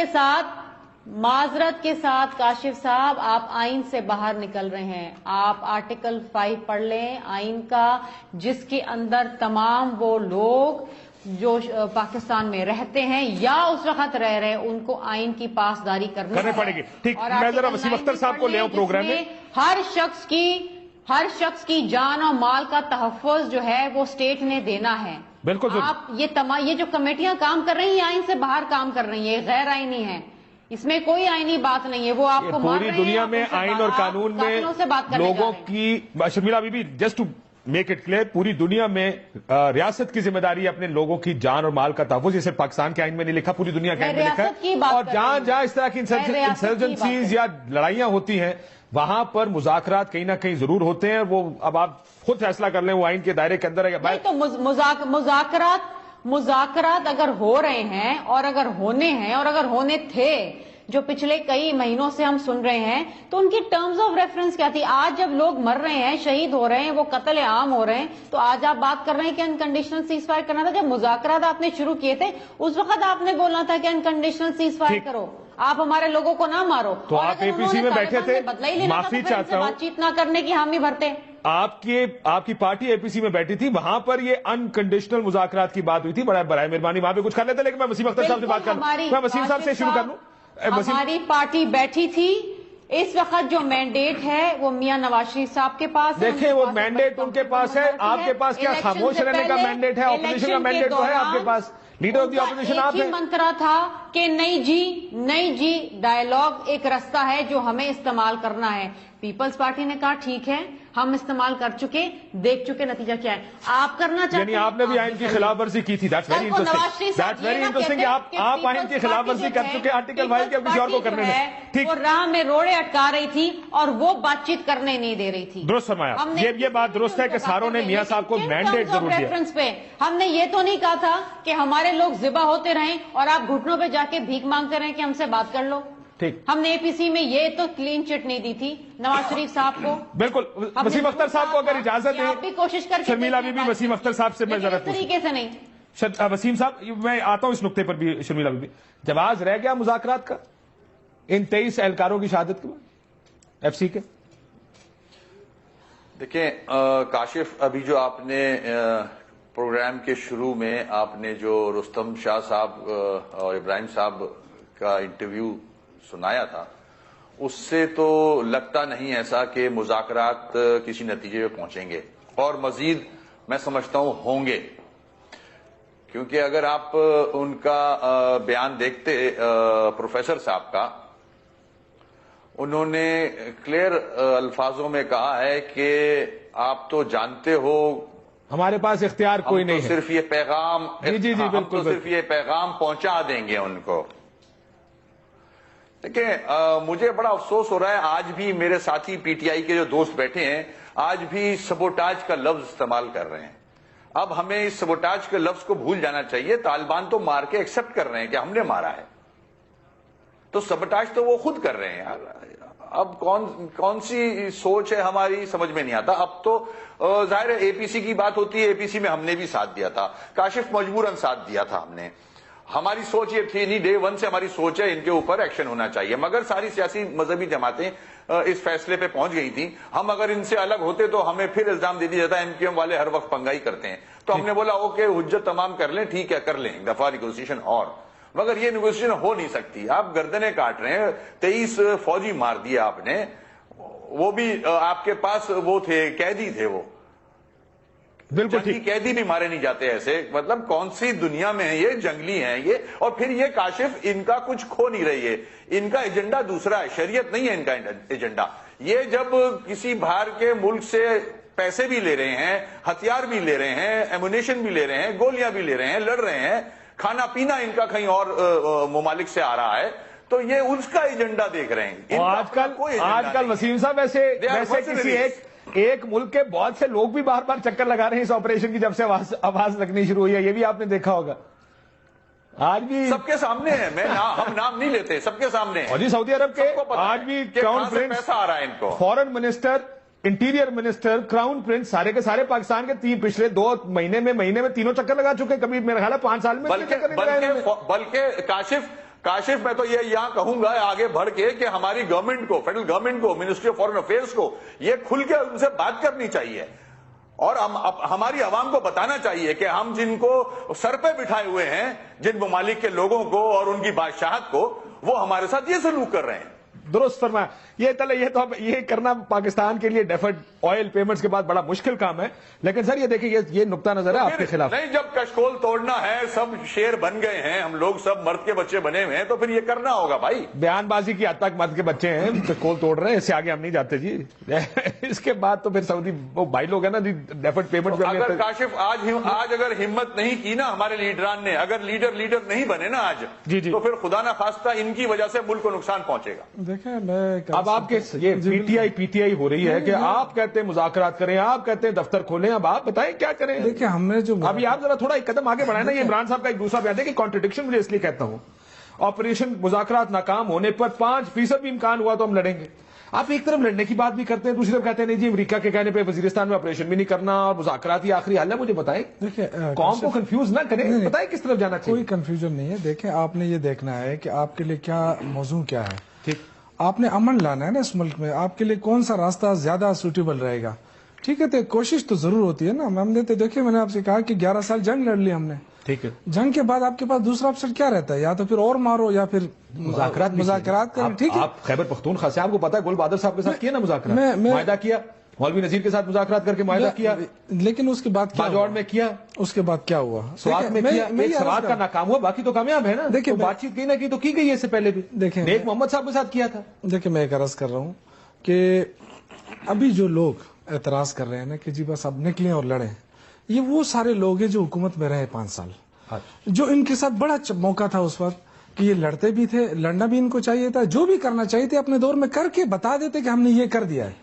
کے ساتھ کاشف صاحب آپ آئین سے باہر نکل رہے ہیں. آپ آرٹیکل 5 پڑھ لیں آئین کا, جس کے اندر تمام وہ لوگ جو پاکستان میں رہتے ہیں یا اس وقت رہ رہے ان کو آئین کی پاسداری کرنی پڑے گی. ٹھیک, میں ذرا وسیم اختر صاحب کو لے آؤں پروگرام میں. ہر شخص کی جان اور مال کا تحفظ جو ہے وہ اسٹیٹ نے دینا ہے. بالکل. آپ یہ جو کمیٹیاں کام کر رہی ہیں آئین سے باہر کام کر رہی ہیں, غیر آئینی ہیں, اس میں کوئی آئینی بات نہیں ہے. وہ آپ کو پوری دنیا میں آئین اور قانون میں لوگوں کی, Sharmila be be just to make it clear, پوری دنیا میں ریاست کی ذمہ داری ہے اپنے لوگوں کی جان اور مال کا تحفظ. یہ صرف پاکستان کے آئین میں نہیں لکھا, پوری دنیا کے آئین میں لکھا ہے. اور جہاں اس طرح کی انسرجنسیز یا لڑائیاں ہوتی ہیں وہاں پر مذاکرات کہیں نہ کہیں ضرور ہوتے ہیں. وہ اب آپ خود فیصلہ کر لیں وہ آئین کے دائرے کے اندر ہے. تو مذاکرات اگر ہو رہے ہیں اور اگر ہونے ہیں اور اگر ہونے تھے, جو پچھلے کئی مہینوں سے ہم سن رہے ہیں, تو ان کی ٹرمز آف ریفرنس کیا تھی؟ آج جب لوگ مر رہے ہیں, شہید ہو رہے ہیں, وہ قتل عام ہو رہے ہیں, تو آج آپ بات کر رہے ہیں کہ انکنڈیشنل سیز فائر کرنا تھا. جب مذاکرات آپ نے شروع کیے تھے اس وقت آپ نے بولنا تھا کہ انکنڈیشنل سیز فائر کرو, آپ ہمارے لوگوں کو نہ مارو. تو آپ APC میں بیٹھے تھے, معافی چاہتا ہوں, بات چیت نہ کرنے کی حامی بھرتے. آپ کی پارٹی APC میں بیٹھی تھی, وہاں پر یہ انکنڈیشنل مذاکرات کی بات ہوئی تھی. برائے مہربانی وہاں پہ کچھ کر لیتے, لیکن میں وسیم اختر صاحب سے بات کروں. میں وسیم صاحب سے شروع کر لوں. ہماری پارٹی بیٹھی تھی, اس وقت جو مینڈیٹ ہے وہ میاں نواز شریف صاحب کے پاس ہے. دیکھیں وہ مینڈیٹ ان کے پاس ہے, آپ کے پاس کیا خاموش رہنے کا مینڈیٹ ہے؟ اپوزیشن کا مینڈیٹ تو ہے آپ کے پاس, لیڈر آف دی اپوزیشن آپ ہیں. ایک ہی منترا تھا کہ نہیں جی ڈائیلاگ ایک رستہ ہے جو ہمیں استعمال کرنا ہے. پیپلز پارٹی نے کہا ٹھیک ہے, ہم استعمال کر چکے, دیکھ چکے نتیجہ کیا ہے. آپ کرنا چاہتے ہیں, یعنی آپ نے بھی آئین کی خلاف ورزی کی تھی. That's very interesting کہ آپ آئین کی خلاف ورزی کر چکے, آرٹیکل 5 کے کسی اور کو کرنے میں. ٹھیک, وہ راہ میں روڑے اٹکا رہی تھی اور وہ بات چیت کرنے نہیں دے رہی تھی. درست فرمایا, یہ بات درست ہے کہ ساروں نے میاں صاحب کو مینڈیٹ ضرور دیا. ہم نے یہ تو نہیں کہا تھا کہ ہمارے لوگ ذبح ہوتے رہیں اور آپ گھٹنوں پہ جا کے بھیک مانگتے رہیں کہ ہم سے بات کر لو. ٹھیک, ہم نے APC میں یہ تو کلین چٹ نہیں دی تھی نواز شریف صاحب کو. بالکل. وسیم اختر صاحب کو اگر اجازت ہے, آپ بھی کوشش کر کے شرمیلا بی بی وسیم اختر صاحب سے میں ذرا طریقے سے نہیں. وسیم صاحب میں آتا ہوں اس نقطے پر بھی. شرمیلا بی بی, جواز رہ گیا مذاکرات کا ان 23 اہلکاروں کی شہادت کے بعد FC کے؟ دیکھیں کاشف, ابھی جو آپ نے پروگرام کے شروع میں آپ نے جو رستم شاہ صاحب اور ابراہیم صاحب کا انٹرویو سنایا تھا, اس سے تو لگتا نہیں ایسا کہ مذاکرات کسی نتیجے پہ پہنچیں گے, اور مزید میں سمجھتا ہوں ہوں گے. کیونکہ اگر آپ ان کا بیان دیکھتے پروفیسر صاحب کا, انہوں نے کلیئر الفاظوں میں کہا ہے کہ آپ تو جانتے ہو ہمارے پاس اختیار کوئی نہیں ہے, صرف یہ پیغام, جی بالکل, صرف یہ پیغام پہنچا دیں گے ان کو. دیکھیں مجھے بڑا افسوس ہو رہا ہے, آج بھی میرے ساتھی PTI کے جو دوست بیٹھے ہیں آج بھی سبوٹاج کا لفظ استعمال کر رہے ہیں. اب ہمیں اس سبوٹاج کے لفظ کو بھول جانا چاہیے. طالبان تو مار کے ایکسپٹ کر رہے ہیں کہ ہم نے مارا ہے, تو سبوٹاج تو وہ خود کر رہے ہیں یار. اب کون سی سوچ ہے ہماری سمجھ میں نہیں آتا. اب تو ظاہر ہے اے پی سی کی بات ہوتی ہے, اے پی سی میں ہم نے بھی ساتھ دیا تھا, کاشف مجبوراً ساتھ دیا تھا ہم نے. ہماری سوچ یہ تھی نہیں, ڈے ون سے ہماری سوچ ہے ان کے اوپر ایکشن ہونا چاہیے, مگر ساری سیاسی مذہبی جماعتیں اس فیصلے پہ پہنچ گئی تھیں. ہم اگر ان سے الگ ہوتے تو ہمیں پھر الزام دے دیا جاتا ہے ایم کیو ایم والے ہر وقت پنگائی کرتے ہیں. تو ہم نے بولا اوکے حجت تمام کر لیں, ٹھیک ہے کر لیں ایک دفعہ نیگوسیشن, اور مگر یہ نیگوسیشن ہو نہیں سکتی. آپ گردنیں کاٹ رہے ہیں, 23 فوجی مار دیا آپ نے, وہ بھی آپ کے پاس وہ تھے, قیدی تھے, وہ بالکل جنگی قیدی بھی مارے نہیں جاتے ایسے. مطلب کون سی دنیا میں ہے یہ, جنگلی ہیں یہ. اور پھر یہ کاشف ان کا کچھ کھو نہیں رہی ہے, ان کا ایجنڈا دوسرا ہے, شریعت نہیں ہے ان کا ایجنڈا. یہ جب کسی باہر کے ملک سے پیسے بھی لے رہے ہیں, ہتھیار بھی لے رہے ہیں, ایمونیشن بھی لے رہے ہیں, گولیاں بھی لے رہے ہیں, لڑ رہے ہیں, کھانا پینا ان کا کہیں اور ممالک سے آ رہا ہے, تو یہ اس کا ایجنڈا دیکھ رہے ہیں. آج کل وسیم صاحب ویسے کسی ایک ملک کے بہت سے لوگ بھی بار بار چکر لگا رہے ہیں اس آپریشن کی, جب سے آواز لگنی شروع ہوئی ہے. یہ بھی آپ نے دیکھا ہوگا, آج بھی سب کے سامنے ہے. ہم نام نہیں لیتے, سب کے سامنے ہے. اور جی سعودی عرب کے آج بھی کراؤن پرنس, پیسہ آ رہا ہے ان کو, foreign minister, interior minister, crown prince, سارے کے سارے پاکستان کے پچھلے 2 مہینے میں تینوں چکر لگا چکے, کبھی میرا خیال ہے 5 سال میں. بلکہ کاشف میں تو یہ یہاں کہوں گا آگے بڑھ کے کہ ہماری گورنمنٹ کو, فیڈرل گورنمنٹ کو, منسٹری آف فارن افیئرس کو یہ کھل کے ان سے بات کرنی چاہیے, اور ہماری عوام کو بتانا چاہیے کہ ہم جن کو سر پہ بٹھائے ہوئے ہیں, جن ممالک کے لوگوں کو اور ان کی بادشاہت کو, وہ ہمارے ساتھ یہ سلوک کر رہے ہیں. درست فرمایا. یہ کرنا پاکستان کے لیے ڈیفرڈ آئل پیمنٹس کے بعد بڑا مشکل کام ہے. لیکن سر یہ دیکھیں یہ نقطہ نظر ہے آپ کے خلاف. نہیں, جب کشکول توڑنا ہے, سب شیر بن گئے ہیں, ہم لوگ سب مرد کے بچے بنے ہوئے ہیں, تو پھر یہ کرنا ہوگا بھائی. بیان بازی کی حد تک مرد کے بچے ہیں, کشکول توڑ رہے ہیں, اس سے آگے ہم نہیں جاتے جی. اس کے بعد تو پھر سعودی وہ بھائی لوگ ہیں نا ڈیفرڈ پیمنٹ. اگر کاشف آج اگر ہمت نہیں کی نا ہمارے لیڈران نے, اگر لیڈر نہیں بنے نا آج, تو پھر خدا نہ خواستہ ان کی وجہ سے ملک کو نقصان پہنچے گا. دیکھیں میں اب آپ کے یہ پی ٹی آئی ہو رہی ہے کہ آپ کہتے ہیں مذاکرات کریں, آپ کہتے ہیں دفتر کھولیں, اب آپ بتائیں کیا کریں. دیکھیں ہم نے جو ابھی آپ ذرا تھوڑا ایک قدم آگے بڑھائیں نا. یہ عمران صاحب کا ایک دوسرا بیان ہے کہ کانٹرڈکشن مجھے اس لیے کہتا ہوں, آپریشن مذاکرات ناکام ہونے پر 5% بھی امکان ہوا تو ہم لڑیں گے. آپ ایک طرف لڑنے کی بات بھی کرتے ہیں, دوسری طرف کہتے ہیں نہیں جی امریکہ کے کہنے پہ وزیرستان میں آپریشن بھی نہیں کرنا اور مذاکرات ہی آخری حل ہے. مجھے بتائیں, قوم کو کنفیوز نہ کریں, بتائیں کس طرف جانا چاہیے. کوئی کنفیوژن نہیں ہے. دیکھیں آپ نے یہ دیکھنا ہے کہ آپ کے لیے کیا موضوع کیا ہے. ٹھیک, آپ نے امن لانا ہے نا اس ملک میں, آپ کے لیے کون سا راستہ زیادہ سوٹیبل رہے گا. ٹھیک ہے, تو کوشش تو ضرور ہوتی ہے نا. ہم نے تو دیکھیں, میں نے آپ سے کہا کہ 11 سال جنگ لڑ لی ہم نے. ٹھیک ہے, جنگ کے بعد آپ کے پاس دوسرا آپشن کیا رہتا ہے, یا تو پھر اور مارو یا پھر مذاکرات کریں. ٹھیک ہے, آپ خیبر پختونخوا سے, آپ کو پتا ہے گل بہادر صاحب کے ساتھ کیا نا مذاکرات, معاہدہ کیا, مولوی نذیر کے ساتھ مذاکرات کر کے معاہدہ کیا, لیکن اس کے بعد باجوڑ میں کیا, اس کے بعد کیا ہوا, سوات میں کیا. ایک سوات کا ناکام ہوا, باقی تو کامیاب ہے نا. دیکھیں بات چیت کی نہ کی تو کی گئی ہے, اس سے پہلے بھی دیکھیں نیک محمد صاحب کے ساتھ کیا تھا. دیکھیں میں ایک عرض کر رہا ہوں کہ ابھی جو لوگ اعتراض کر رہے ہیں نا کہ جی بس اب نکلیں اور لڑیں, یہ وہ سارے لوگ ہیں جو حکومت میں رہے 5 سال, جو ان کے ساتھ بڑا موقع تھا اس وقت کہ یہ لڑتے بھی تھے, لڑنا بھی ان کو چاہیے تھا, جو بھی کرنا چاہیے تھے اپنے دور میں کر کے بتا دیتے کہ ہم نے یہ کر دیا ہے.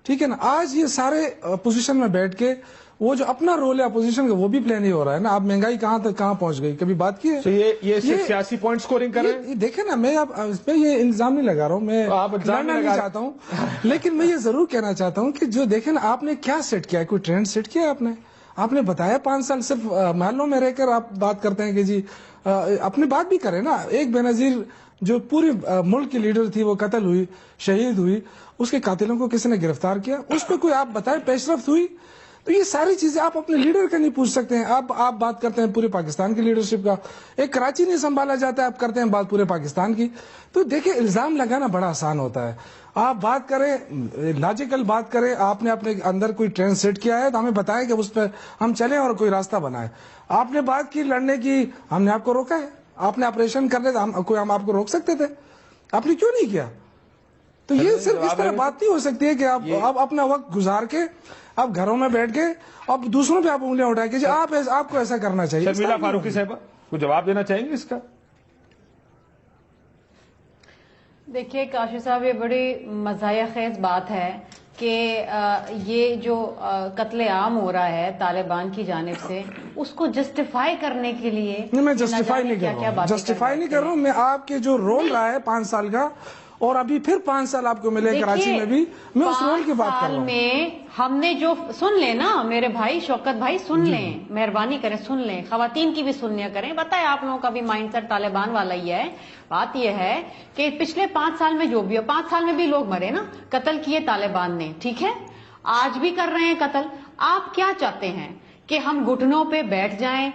ٹھیک ہے نا. آج یہ سارے اپوزیشن میں بیٹھ کے وہ جو اپنا رول ہے اپوزیشن کا وہ بھی پلے نہیں ہو رہا ہے نا. اب مہنگائی کہاں تک کہاں پہنچ گئی, کبھی بات کی ہے؟ یہ سیاسی پوائنٹ سکورنگ کر رہے ہیں. دیکھیں نا, میں اب اس پہ یہ الزام نہیں لگا رہا ہوں, میں لڑنا نہیں چاہتا ہوں, لیکن میں یہ ضرور کہنا چاہتا ہوں کہ جو دیکھیں نا, آپ نے کیا سیٹ کیا ہے, کوئی ٹرینڈ سیٹ کیا ہے آپ نے بتایا 5 سال صرف محلوں میں رہ کر آپ بات کرتے ہیں کہ جی اپنی بات بھی کریں نا. ایک بے نظیر جو پورے ملک کی لیڈر تھی وہ قتل ہوئی, شہید ہوئی, اس کے قاتلوں کو کسی نے گرفتار کیا, اس پہ کوئی آپ بتائیں پیش رفت ہوئی؟ تو یہ ساری چیزیں آپ اپنے لیڈر کا نہیں پوچھ سکتے ہیں. آپ بات کرتے ہیں پورے پاکستان کی لیڈرشپ کا, ایک کراچی نہیں سنبھالا جاتا ہے, آپ کرتے ہیں بات پورے پاکستان کی. تو دیکھیں الزام لگانا بڑا آسان ہوتا ہے. آپ بات کریں, لاجیکل بات کریں, آپ نے اپنے اندر کوئی ٹرینڈ سیٹ کیا ہے تو ہمیں بتائیں کہ اس پہ ہم چلیں اور کوئی راستہ بنائیں. آپ نے بات کی لڑنے کی, ہم نے آپ کو روکا ہے. آپ نے آپریشن کرنے تھا, ہم آپ کو روک سکتے تھے, آپ نے کیوں نہیں کیا؟ تو یہ صرف اس طرح بات نہیں ہو سکتی ہے کہ آپ اپنا وقت گزار کے آپ گھروں میں بیٹھ کے اب دوسروں پہ آپ انگلیاں اٹھائیں کہ جی آپ کو ایسا کرنا چاہیے. شرمیلا فاروقی صاحبہ کوئی جواب دینا چاہیں گے اس کا؟ دیکھیے کاشف صاحب, یہ بڑی مزاحیہ خیز بات ہے کہ یہ جو قتل عام ہو رہا ہے طالبان کی جانب سے, اس کو جسٹیفائی کرنے کے لیے میں جسٹیفائی نہیں کر رہا ہوں, میں آپ کے جو رول رہا ہے 5 سال کا اور ابھی پھر 5 سال آپ کو ملے کراچی میں بھی. میں اس رول کی بات کر رہا ہوں. میں ہم نے جو سن لیں نا میرے بھائی شوکت بھائی، سن لیں، مہربانی کریں سن لیں، خواتین کی بھی سنیا کریں. بتائیں آپ لوگوں کا بھی مائنڈ سیٹ طالبان والا ہی ہے. بات یہ ہے کہ پچھلے 5 سال میں جو بھی ہو، 5 سال میں بھی لوگ مرے نا، قتل کیے طالبان نے، ٹھیک ہے، آج بھی کر رہے ہیں قتل. آپ کیا چاہتے ہیں کہ ہم گھٹنوں پہ بیٹھ جائیں،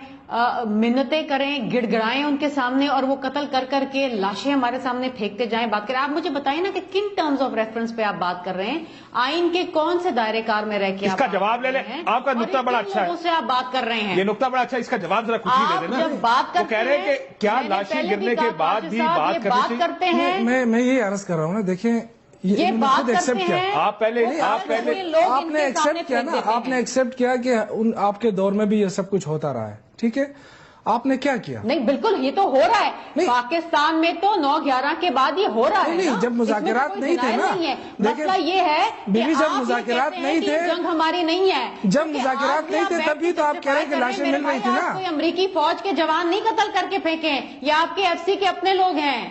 منتیں کریں، گڑ گڑائیں ان کے سامنے، اور وہ قتل کر کر کے لاشیں ہمارے سامنے پھینکتے جائیں، بات کریں؟ آپ مجھے بتائیں نا کہ کن ٹرمز آف ریفرنس پہ آپ بات کر رہے ہیں، آئین کے کون سے دائرے کار میں رہ کے اس کا جواب لے لیں. آپ کا نقطہ بڑا اچھا ہے، سے آپ بات کر رہے ہیں، یہ نقطہ بڑا اچھا ہے، اس کا جواب ذرا کچھ ہی دے دینا. جب بات وہ کہہ رہے ہیں کہ کیا لاشیں گرنے کے بعد بھی بات کرتے ہیں؟ میں یہ عرض کر رہا ہوں نا، دیکھیں یہ بات کرتے ہیں. آپ پہلے آپ نے ایکسپٹ کیا نا، آپ نے ایکسپٹ کیا کہ آپ کے دور میں بھی یہ سب کچھ ہوتا رہا ہے، ٹھیک ہے. آپ نے کیا کیا؟ نہیں بالکل یہ تو ہو رہا ہے پاکستان میں، تو 9/11 کے بعد یہ ہو رہا ہے. نہیں جب مذاکرات نہیں تھے نا، مسئلہ یہ ہے بیوی جب مذاکرات نہیں تھے، جنگ ہماری نہیں ہے، جب مذاکرات نہیں تھے تبھی تو آپ کہہ رہے ہیں کہ لاشیں مل رہی تھی نا. کوئی امریکی فوج کے جوان نہیں قتل کر کے پھینکے، یہ آپ کے ایف سی کے اپنے لوگ ہیں.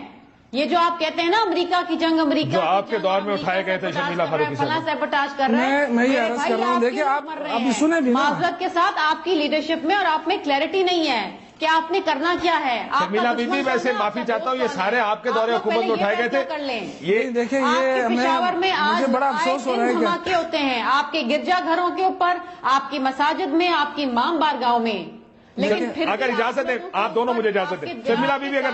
یہ جو آپ کہتے ہیں نا امریکہ کی جنگ، امریکہ جو آپ کے دور میں اٹھائے گئے تھے شرمیلا فاروقی صاحب، سیبوٹاج کر رہے ہیں. میں یہ عرض کر رہا ہوں، دیکھیں آپ ابھی سنیں بھی نا، معذرت کے ساتھ آپ کی لیڈرشپ میں اور آپ میں کلیئرٹی نہیں ہے کہ آپ نے کرنا کیا ہے. شرمیلا بی بی ویسے معافی چاہتا ہوں، یہ سارے آپ کے دور حکومت میں اٹھائے گئے تھے. یہ دیکھیں یہ پشاور میں آج مجھے بڑا افسوس ہو رہا ہے دھماکے ہوتے ہیں آپ کے گرجا گھروں کے اوپر، آپ کی مساجد میں، آپ کی امام بارگاہوں میں. لیکن اگر اجازت دیں آپ دونوں، مجھے اجازت دیں شرمیلا بی بی، اگر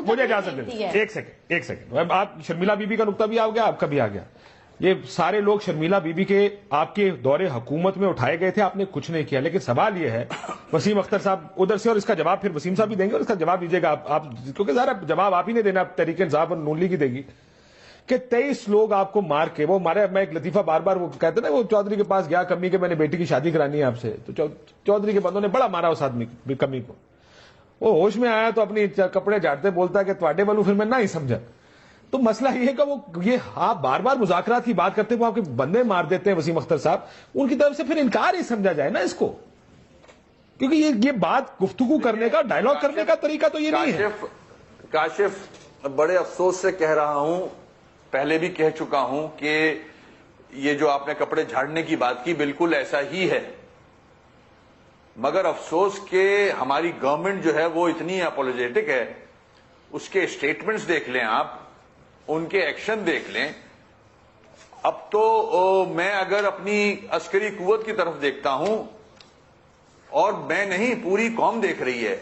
مجھے اجازت دیں ایک سیکنڈ. آپ شرمیلا بی بی کا نقطہ بھی آ گیا، آپ کا بھی آ گیا. یہ سارے لوگ شرمیلا بی بی کے آپ کے دور حکومت میں اٹھائے گئے تھے، آپ نے کچھ نہیں کیا. لیکن سوال یہ ہے، وسیم اختر صاحب ادھر سے، اور اس کا جواب پھر وسیم صاحب بھی دیں گے، اور اس کا جواب دیجیے گا آپ، کیونکہ ذرا جواب آپ ہی نے دینا، تحریک انصاف اور نون لیگ کی دے گی، کہ 23 لوگ آپ کو مار کے، وہ مارے. میں ایک لطیفہ بار بار وہ کہتے نا، وہ چودھری کے پاس گیا کمی کے، میں نے بیٹی کی شادی کرانی ہے آپ سے، تو چودھری کے بندوں نے بڑا مارا اس آدمی کمی کو. وہ ہوش میں آیا تو اپنی کپڑے جھاڑتے بولتا ہے کہ تواڈے والوں پھر میں نہ ہی سمجھا. تو مسئلہ یہ ہے کہ وہ یہ آپ بار بار مذاکرات کی بات کرتے ہوئے آپ کے بندے مار دیتے ہیں وسیم اختر صاحب، ان کی طرف سے پھر انکار ہی سمجھا جائے نا اس کو، کیونکہ یہ بات گفتگو کرنے کا، ڈائیلاگ کرنے کا طریقہ تو یہ نہیں ہے. کاشف بڑے افسوس سے کہہ رہا ہوں، پہلے بھی کہہ چکا ہوں کہ یہ جو آپ نے کپڑے جھاڑنے کی بات کی بالکل ایسا ہی ہے، مگر افسوس کہ ہماری گورنمنٹ جو ہے وہ اتنی اپولوجیٹک ہے. اس کے اسٹیٹمنٹس دیکھ لیں آپ، ان کے ایکشن دیکھ لیں. اب تو میں اگر اپنی عسکری قوت کی طرف دیکھتا ہوں، اور میں نہیں پوری قوم دیکھ رہی ہے،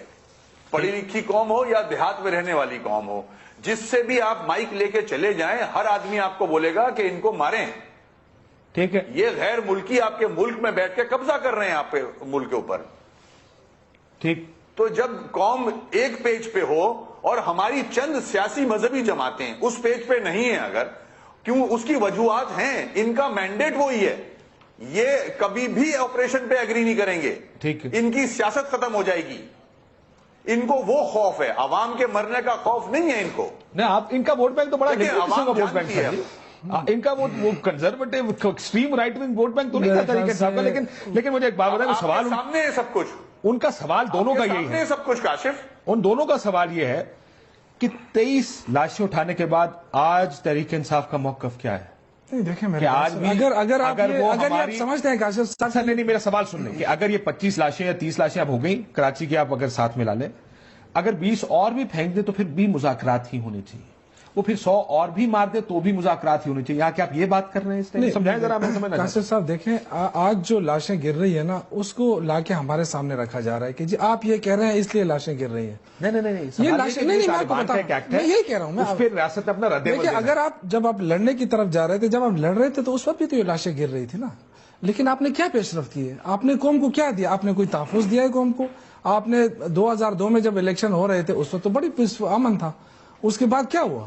پڑھی لکھی قوم ہو یا دیہات میں رہنے والی قوم ہو، جس سے بھی آپ مائک لے کے چلے جائیں، ہر آدمی آپ کو بولے گا کہ ان کو ماریں. ٹھیک ہے، یہ غیر ملکی آپ کے ملک میں بیٹھ کے قبضہ کر رہے ہیں آپ کے ملک کے اوپر. ٹھیک. تو جب قوم ایک پیج پہ ہو اور ہماری چند سیاسی مذہبی جماعتیں اس پیج پہ نہیں ہیں، اگر کیوں، اس کی وجوہات ہیں، ان کا مینڈیٹ وہی ہے، یہ کبھی بھی آپریشن پہ ایگری نہیں کریں گے. ٹھیک ہے، ان کی سیاست ختم ہو جائے گی. ان کو وہ خوف ہے، عوام کے مرنے کا خوف نہیں ہے ان کو. نہیں، آپ ان کا ووٹ بینک تو بڑا عوام ووٹ بینک ہے، ان کا وہ conservative extreme right wing vote bank تو نہیں تھا طریقے صاحب کا. لیکن مجھے ایک بات بتائیں، سوال سامنے ہے سب کچھ، ان کا سوال دونوں کا یہی ہے، سب کچھ کاشف، ان دونوں کا سوال یہ ہے کہ 23 لاشیں اٹھانے کے بعد آج تحریک انصاف کا موقف کیا ہے؟ نہیں دیکھیں کہ آج بھی اگر آپ سمجھتے ہیں کاشف صاحب، نہیں میرا سوال سن لیں کہ اگر یہ 25 لاشیں یا 30 لاشیں اب ہو گئیں کراچی کی، آپ اگر ساتھ ملا لیں، اگر 20 اور بھی پھینک دیں تو پھر بھی مذاکرات ہی ہونے چاہیے. وہ پھر 100 اور بھی مار دے تو بھی مذاکرات ہی ہونے چاہیے. یہاں کہ آپ یہ بات کر رہے ہیں، سمجھائیں ذرا. میں سمجھنا کاشف صاحب دیکھیں، آج جو لاشیں گر رہی ہے نا، اس کو لا کے ہمارے سامنے رکھا جا رہا ہے کہ جی آپ یہ کہہ رہے ہیں اس لیے لاشیں گر رہی ہیں. نہیں، یہ لاشیں نہیں، میں آپ کو بتاؤں، میں یہی کہہ رہا ہوں. اس پہ ریاست اپنا رد عمل دیکھیں، اگر جب آپ لڑنے کی طرف جا رہے تھے، جب آپ لڑ رہے تھے تو اس وقت بھی تو یہ لاشیں گر رہی تھی نا. لیکن آپ نے کیا پیش رفت کی ہے؟ آپ نے قوم کو کیا دیا؟ آپ نے کوئی تحفظ دیا ہے قوم کو؟ آپ نے 2002 میں جب الیکشن ہو رہے تھے اس وقت تو بڑی امن تھا. اس کے بعد کیا ہوا؟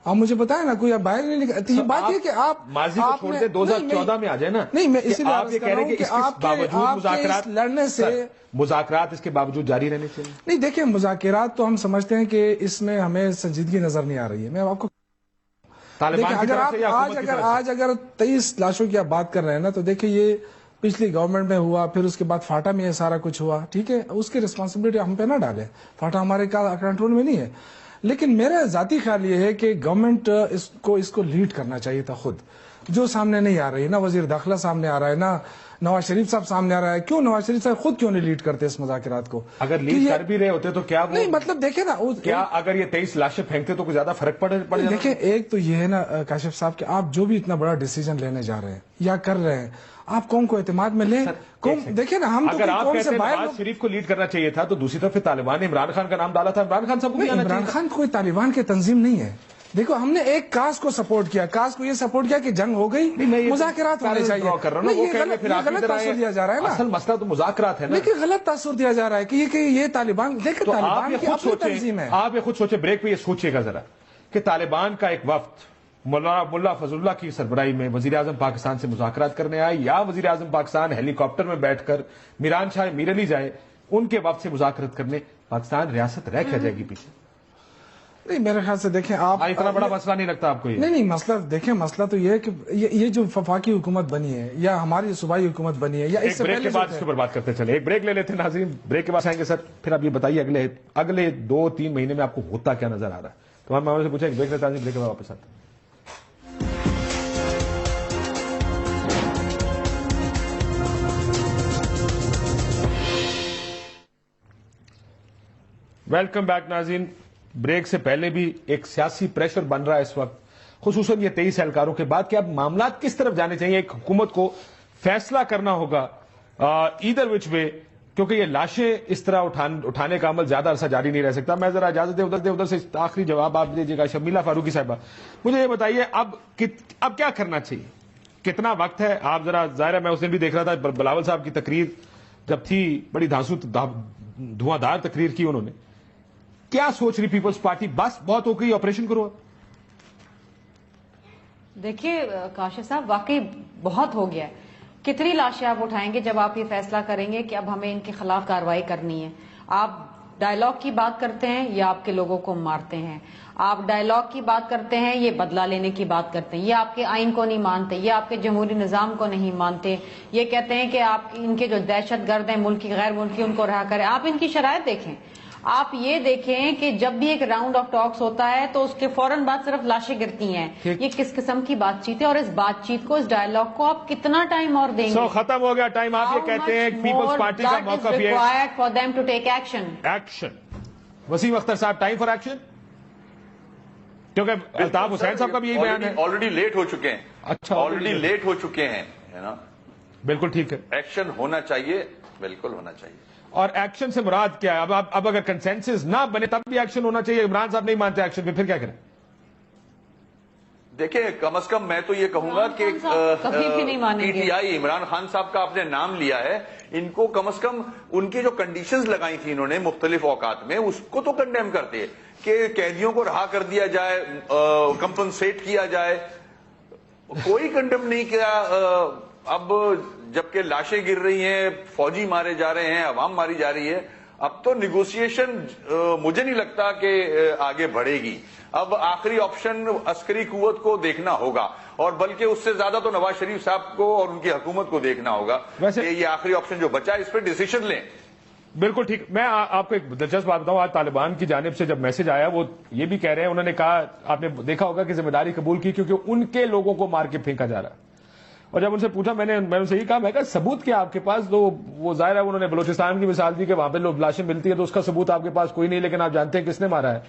آپ مجھے بتائیں نا. کوئی باہر نہیں نکلتی. یہ بات ہے کہ آپ ماضی کو چھوڑ دیں، 2014 میں آ جائیں نا. نہیں، میں اسی لیے آپ یہ کہہ رہے ہیں کہ آپ باوجود لڑنے سے مذاکرات اس کے باوجود جاری رہنے چاہیے. نہیں دیکھیں، مذاکرات تو ہم سمجھتے ہیں کہ اس میں ہمیں سنجیدگی نظر نہیں آ رہی ہے. میں آپ کو آج اگر 23 لاشوں کی آپ بات کر رہے ہیں نا، تو دیکھیں یہ پچھلی گورنمنٹ میں ہوا، پھر اس کے بعد فاٹا میں یہ سارا کچھ ہوا. ٹھیک ہے، اس کی ریسپانسبلٹی ہم پہ نہ ڈالیں، فاٹا ہمارے کنٹرول میں نہیں ہے. لیکن میرا ذاتی خیال یہ ہے کہ گورنمنٹ اس کو لیڈ کرنا چاہیے تھا خود، جو سامنے نہیں آ رہی ہے، نہ وزیر داخلہ سامنے آ رہا ہے، نہ نواز شریف صاحب سامنے آ رہا ہے. کیوں نواز شریف صاحب خود کیوں نہیں لیڈ کرتے اس مذاکرات کو؟ اگر لیڈ کر بھی رہے ہوتے تو کیا نہیں، مطلب دیکھیں نا، کیا اگر یہ 23 لاشیں پھینکتے تو کوئی زیادہ فرق پڑ جاتا؟ دیکھیں، ایک تو یہ ہے نا کاشف صاحب کہ آپ جو بھی اتنا بڑا ڈیسیجن لینے جا رہے ہیں یا کر رہے ہیں، آپ قوم کو اعتماد میں لیں. دیکھیں نا، ہم اگر آپ کہتے ہیں نواز شریف کو لیڈ کرنا چاہیے تھا تو دوسری طرف طالبان نے عمران خان کا نام ڈالا تھا. عمران خان صاحب کو عمران خان کوئی طالبان کی تنظیم نہیں ہے. دیکھو، ہم نے ایک کاز کو سپورٹ کیا، کاز کو یہ سپورٹ کیا کہ جنگ ہو گئی، مذاکرات ہونے چاہیے. غلط تاثر دیا جا رہا ہے نا. اصل مسئلہ تو مذاکرات ہے نا. لیکن غلط تاثر دیا جا رہا ہے کہ یہ طالبان، دیکھیں طالبان کی اپنی تنظیم ہے. آپ یہ خود سوچیں، بریک پہ یہ سوچئے گا ذرا کہ طالبان کا ایک وفد ملا فضل اللہ کی سربراہی میں وزیر اعظم پاکستان سے مذاکرات کرنے آئے، یا وزیر اعظم پاکستان ہیلی کاپٹر میں بیٹھ کر میران شاہ میر علی جائے ان کے وفد سے مذاکرات کرنے، پاکستان ریاست رہ کیا جائے گی پیچھے؟ نہیں، میرے خیال سے دیکھیں آپ، اتنا بڑا مسئلہ نہیں لگتا آپ کو یہ؟ نہیں، مسئلہ دیکھیں، مسئلہ تو یہ ہے کہ یہ جو وفاقی حکومت بنی ہے یا ہماری صوبائی حکومت بنی ہے، یا اس سے بریک کے بعد اس کے اوپر بات کرتے چلے. ایک بریک لے لیتے ہیں ناظرین، بریک کے بعد آئیں گے. سر پھر آپ یہ بتائیے اگلے 2-3 مہینے میں آپ کو ہوتا کیا نظر آ رہا ہے؟ تو ہم سے پوچھیں، بریک لیتے ہیں، بریک کے بعد واپس آتے ہیں. ویلکم بیک ناظرین. بریک سے پہلے بھی ایک سیاسی پریشر بن رہا ہے اس وقت، خصوصاً یہ 23 اہلکاروں کے بعد کہ اب معاملات کس طرف جانے چاہیے. ایک حکومت کو فیصلہ کرنا ہوگا ایدر وچ وے، کیونکہ یہ لاشیں اس طرح اٹھانے کا عمل زیادہ عرصہ جاری نہیں رہ سکتا. میں ذرا اجازت دیں ادھر سے آخری جواب آپ دیجیے گا. شمیلہ فاروقی صاحبہ، مجھے یہ بتائیے اب کیا کرنا چاہیے؟ کتنا وقت ہے؟ آپ ذرا، ظاہر ہے میں اس دن بھی دیکھ رہا تھا بلاول صاحب کی تقریر جب تھی، بڑی دھواں دار تقریر کی انہوں نے. کیا سوچ رہی پیپلز پارٹی؟ بس بہت ہو گئی، آپریشن کرو. دیکھیے کاشف صاحب، واقعی بہت ہو گیا ہے. کتنی لاشیں آپ اٹھائیں گے جب آپ یہ فیصلہ کریں گے کہ اب ہمیں ان کے خلاف کارروائی کرنی ہے؟ آپ ڈائیلاگ کی بات کرتے ہیں، یہ آپ کے لوگوں کو مارتے ہیں. آپ ڈائیلاگ کی بات کرتے ہیں، یہ بدلہ لینے کی بات کرتے ہیں. یہ آپ کے آئین کو نہیں مانتے، یہ آپ کے جمہوری نظام کو نہیں مانتے. یہ کہتے ہیں کہ آپ ان کے جو دہشت گرد ہیں، ملکی غیر ملکی، ان کو رہا کریں. آپ ان کی شرائط دیکھیں. آپ یہ دیکھیں کہ جب بھی ایک راؤنڈ آف ٹاکس ہوتا ہے تو اس کے فوراً بعد صرف لاشیں گرتی ہیں. یہ کس قسم کی بات چیت ہے؟ اور اس بات چیت کو، اس ڈائیلاگ کو آپ کتنا ٹائم اور دیں گے؟ ختم ہو گیا ٹائم. آپ یہ کہتے ہیں پیپلز پارٹی کا موقف یہ ہے for them to take action. Waseem Akhtar صاحب، ٹائم فار ایکشن، کیونکہ الطاف حسین صاحب کا بھی یہی بیان ہے. آلریڈی لیٹ ہو چکے ہیں. اچھا، آلریڈی لیٹ ہو چکے ہیں، ہے نا. بالکل ٹھیک ہے. ایکشن ہونا چاہیے، بالکل ہونا چاہیے. اور ایکشن سے مراد کیا ہے؟ اب اگر کنسنسس نہ بنے تب بھی ایکشن ہونا چاہیے. عمران صاحب نہیں مانتے ایکشن پہ، پھر کیا کریں؟ دیکھیں، کم از کم میں تو یہ کہوں گا کہ P T I, Imran Khan صاحب کا آپ نے نام لیا ہے، ان کو کم از کم ان کی جو کنڈیشنز لگائی تھی انہوں نے مختلف اوقات میں، اس کو تو کنڈیم کرتے ہیں کہ قیدیوں کو رہا کر دیا جائے، کمپنسیٹ کیا جائے. کوئی کنڈیم نہیں کیا. اب جبکہ لاشیں گر رہی ہیں، فوجی مارے جا رہے ہیں، عوام ماری جا رہی ہے، اب تو نیگوسیشن مجھے نہیں لگتا کہ آگے بڑھے گی. اب آخری آپشن عسکری قوت کو دیکھنا ہوگا، اور بلکہ اس سے زیادہ تو نواز شریف صاحب کو اور ان کی حکومت کو دیکھنا ہوگا کہ یہ آخری آپشن جو بچا ہے اس پہ ڈیسیشن لیں. بالکل ٹھیک. میں آپ کو ایک دلچسپ بات بتاؤں. آج طالبان کی جانب سے جب میسج آیا، وہ یہ بھی کہہ رہے ہیں، انہوں نے کہا، آپ نے دیکھا ہوگا کہ ذمہ داری قبول کی کیونکہ ان کے لوگوں کو مار کے پھینکا جا رہا ہے. اور جب ان سے پوچھا، میں نے ان سے یہ کہا، میں کہا ثبوت کیا آپ کے پاس؟ تو وہ ظاہر ہے انہوں نے بلوچستان کی مثال دی کہ وہاں پہ لوگ لاشیں ملتی ہیں، تو اس کا ثبوت آپ کے پاس کوئی نہیں، لیکن آپ جانتے ہیں کس نے مارا ہے.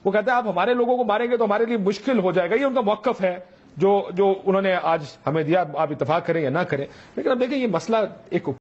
وہ کہتے ہیں آپ ہمارے لوگوں کو ماریں گے تو ہمارے لیے مشکل ہو جائے گا. یہ ان کا موقف ہے جو انہوں نے آج ہمیں دیا. آپ اتفاق کریں یا نہ کریں، لیکن اب دیکھیں یہ مسئلہ ایک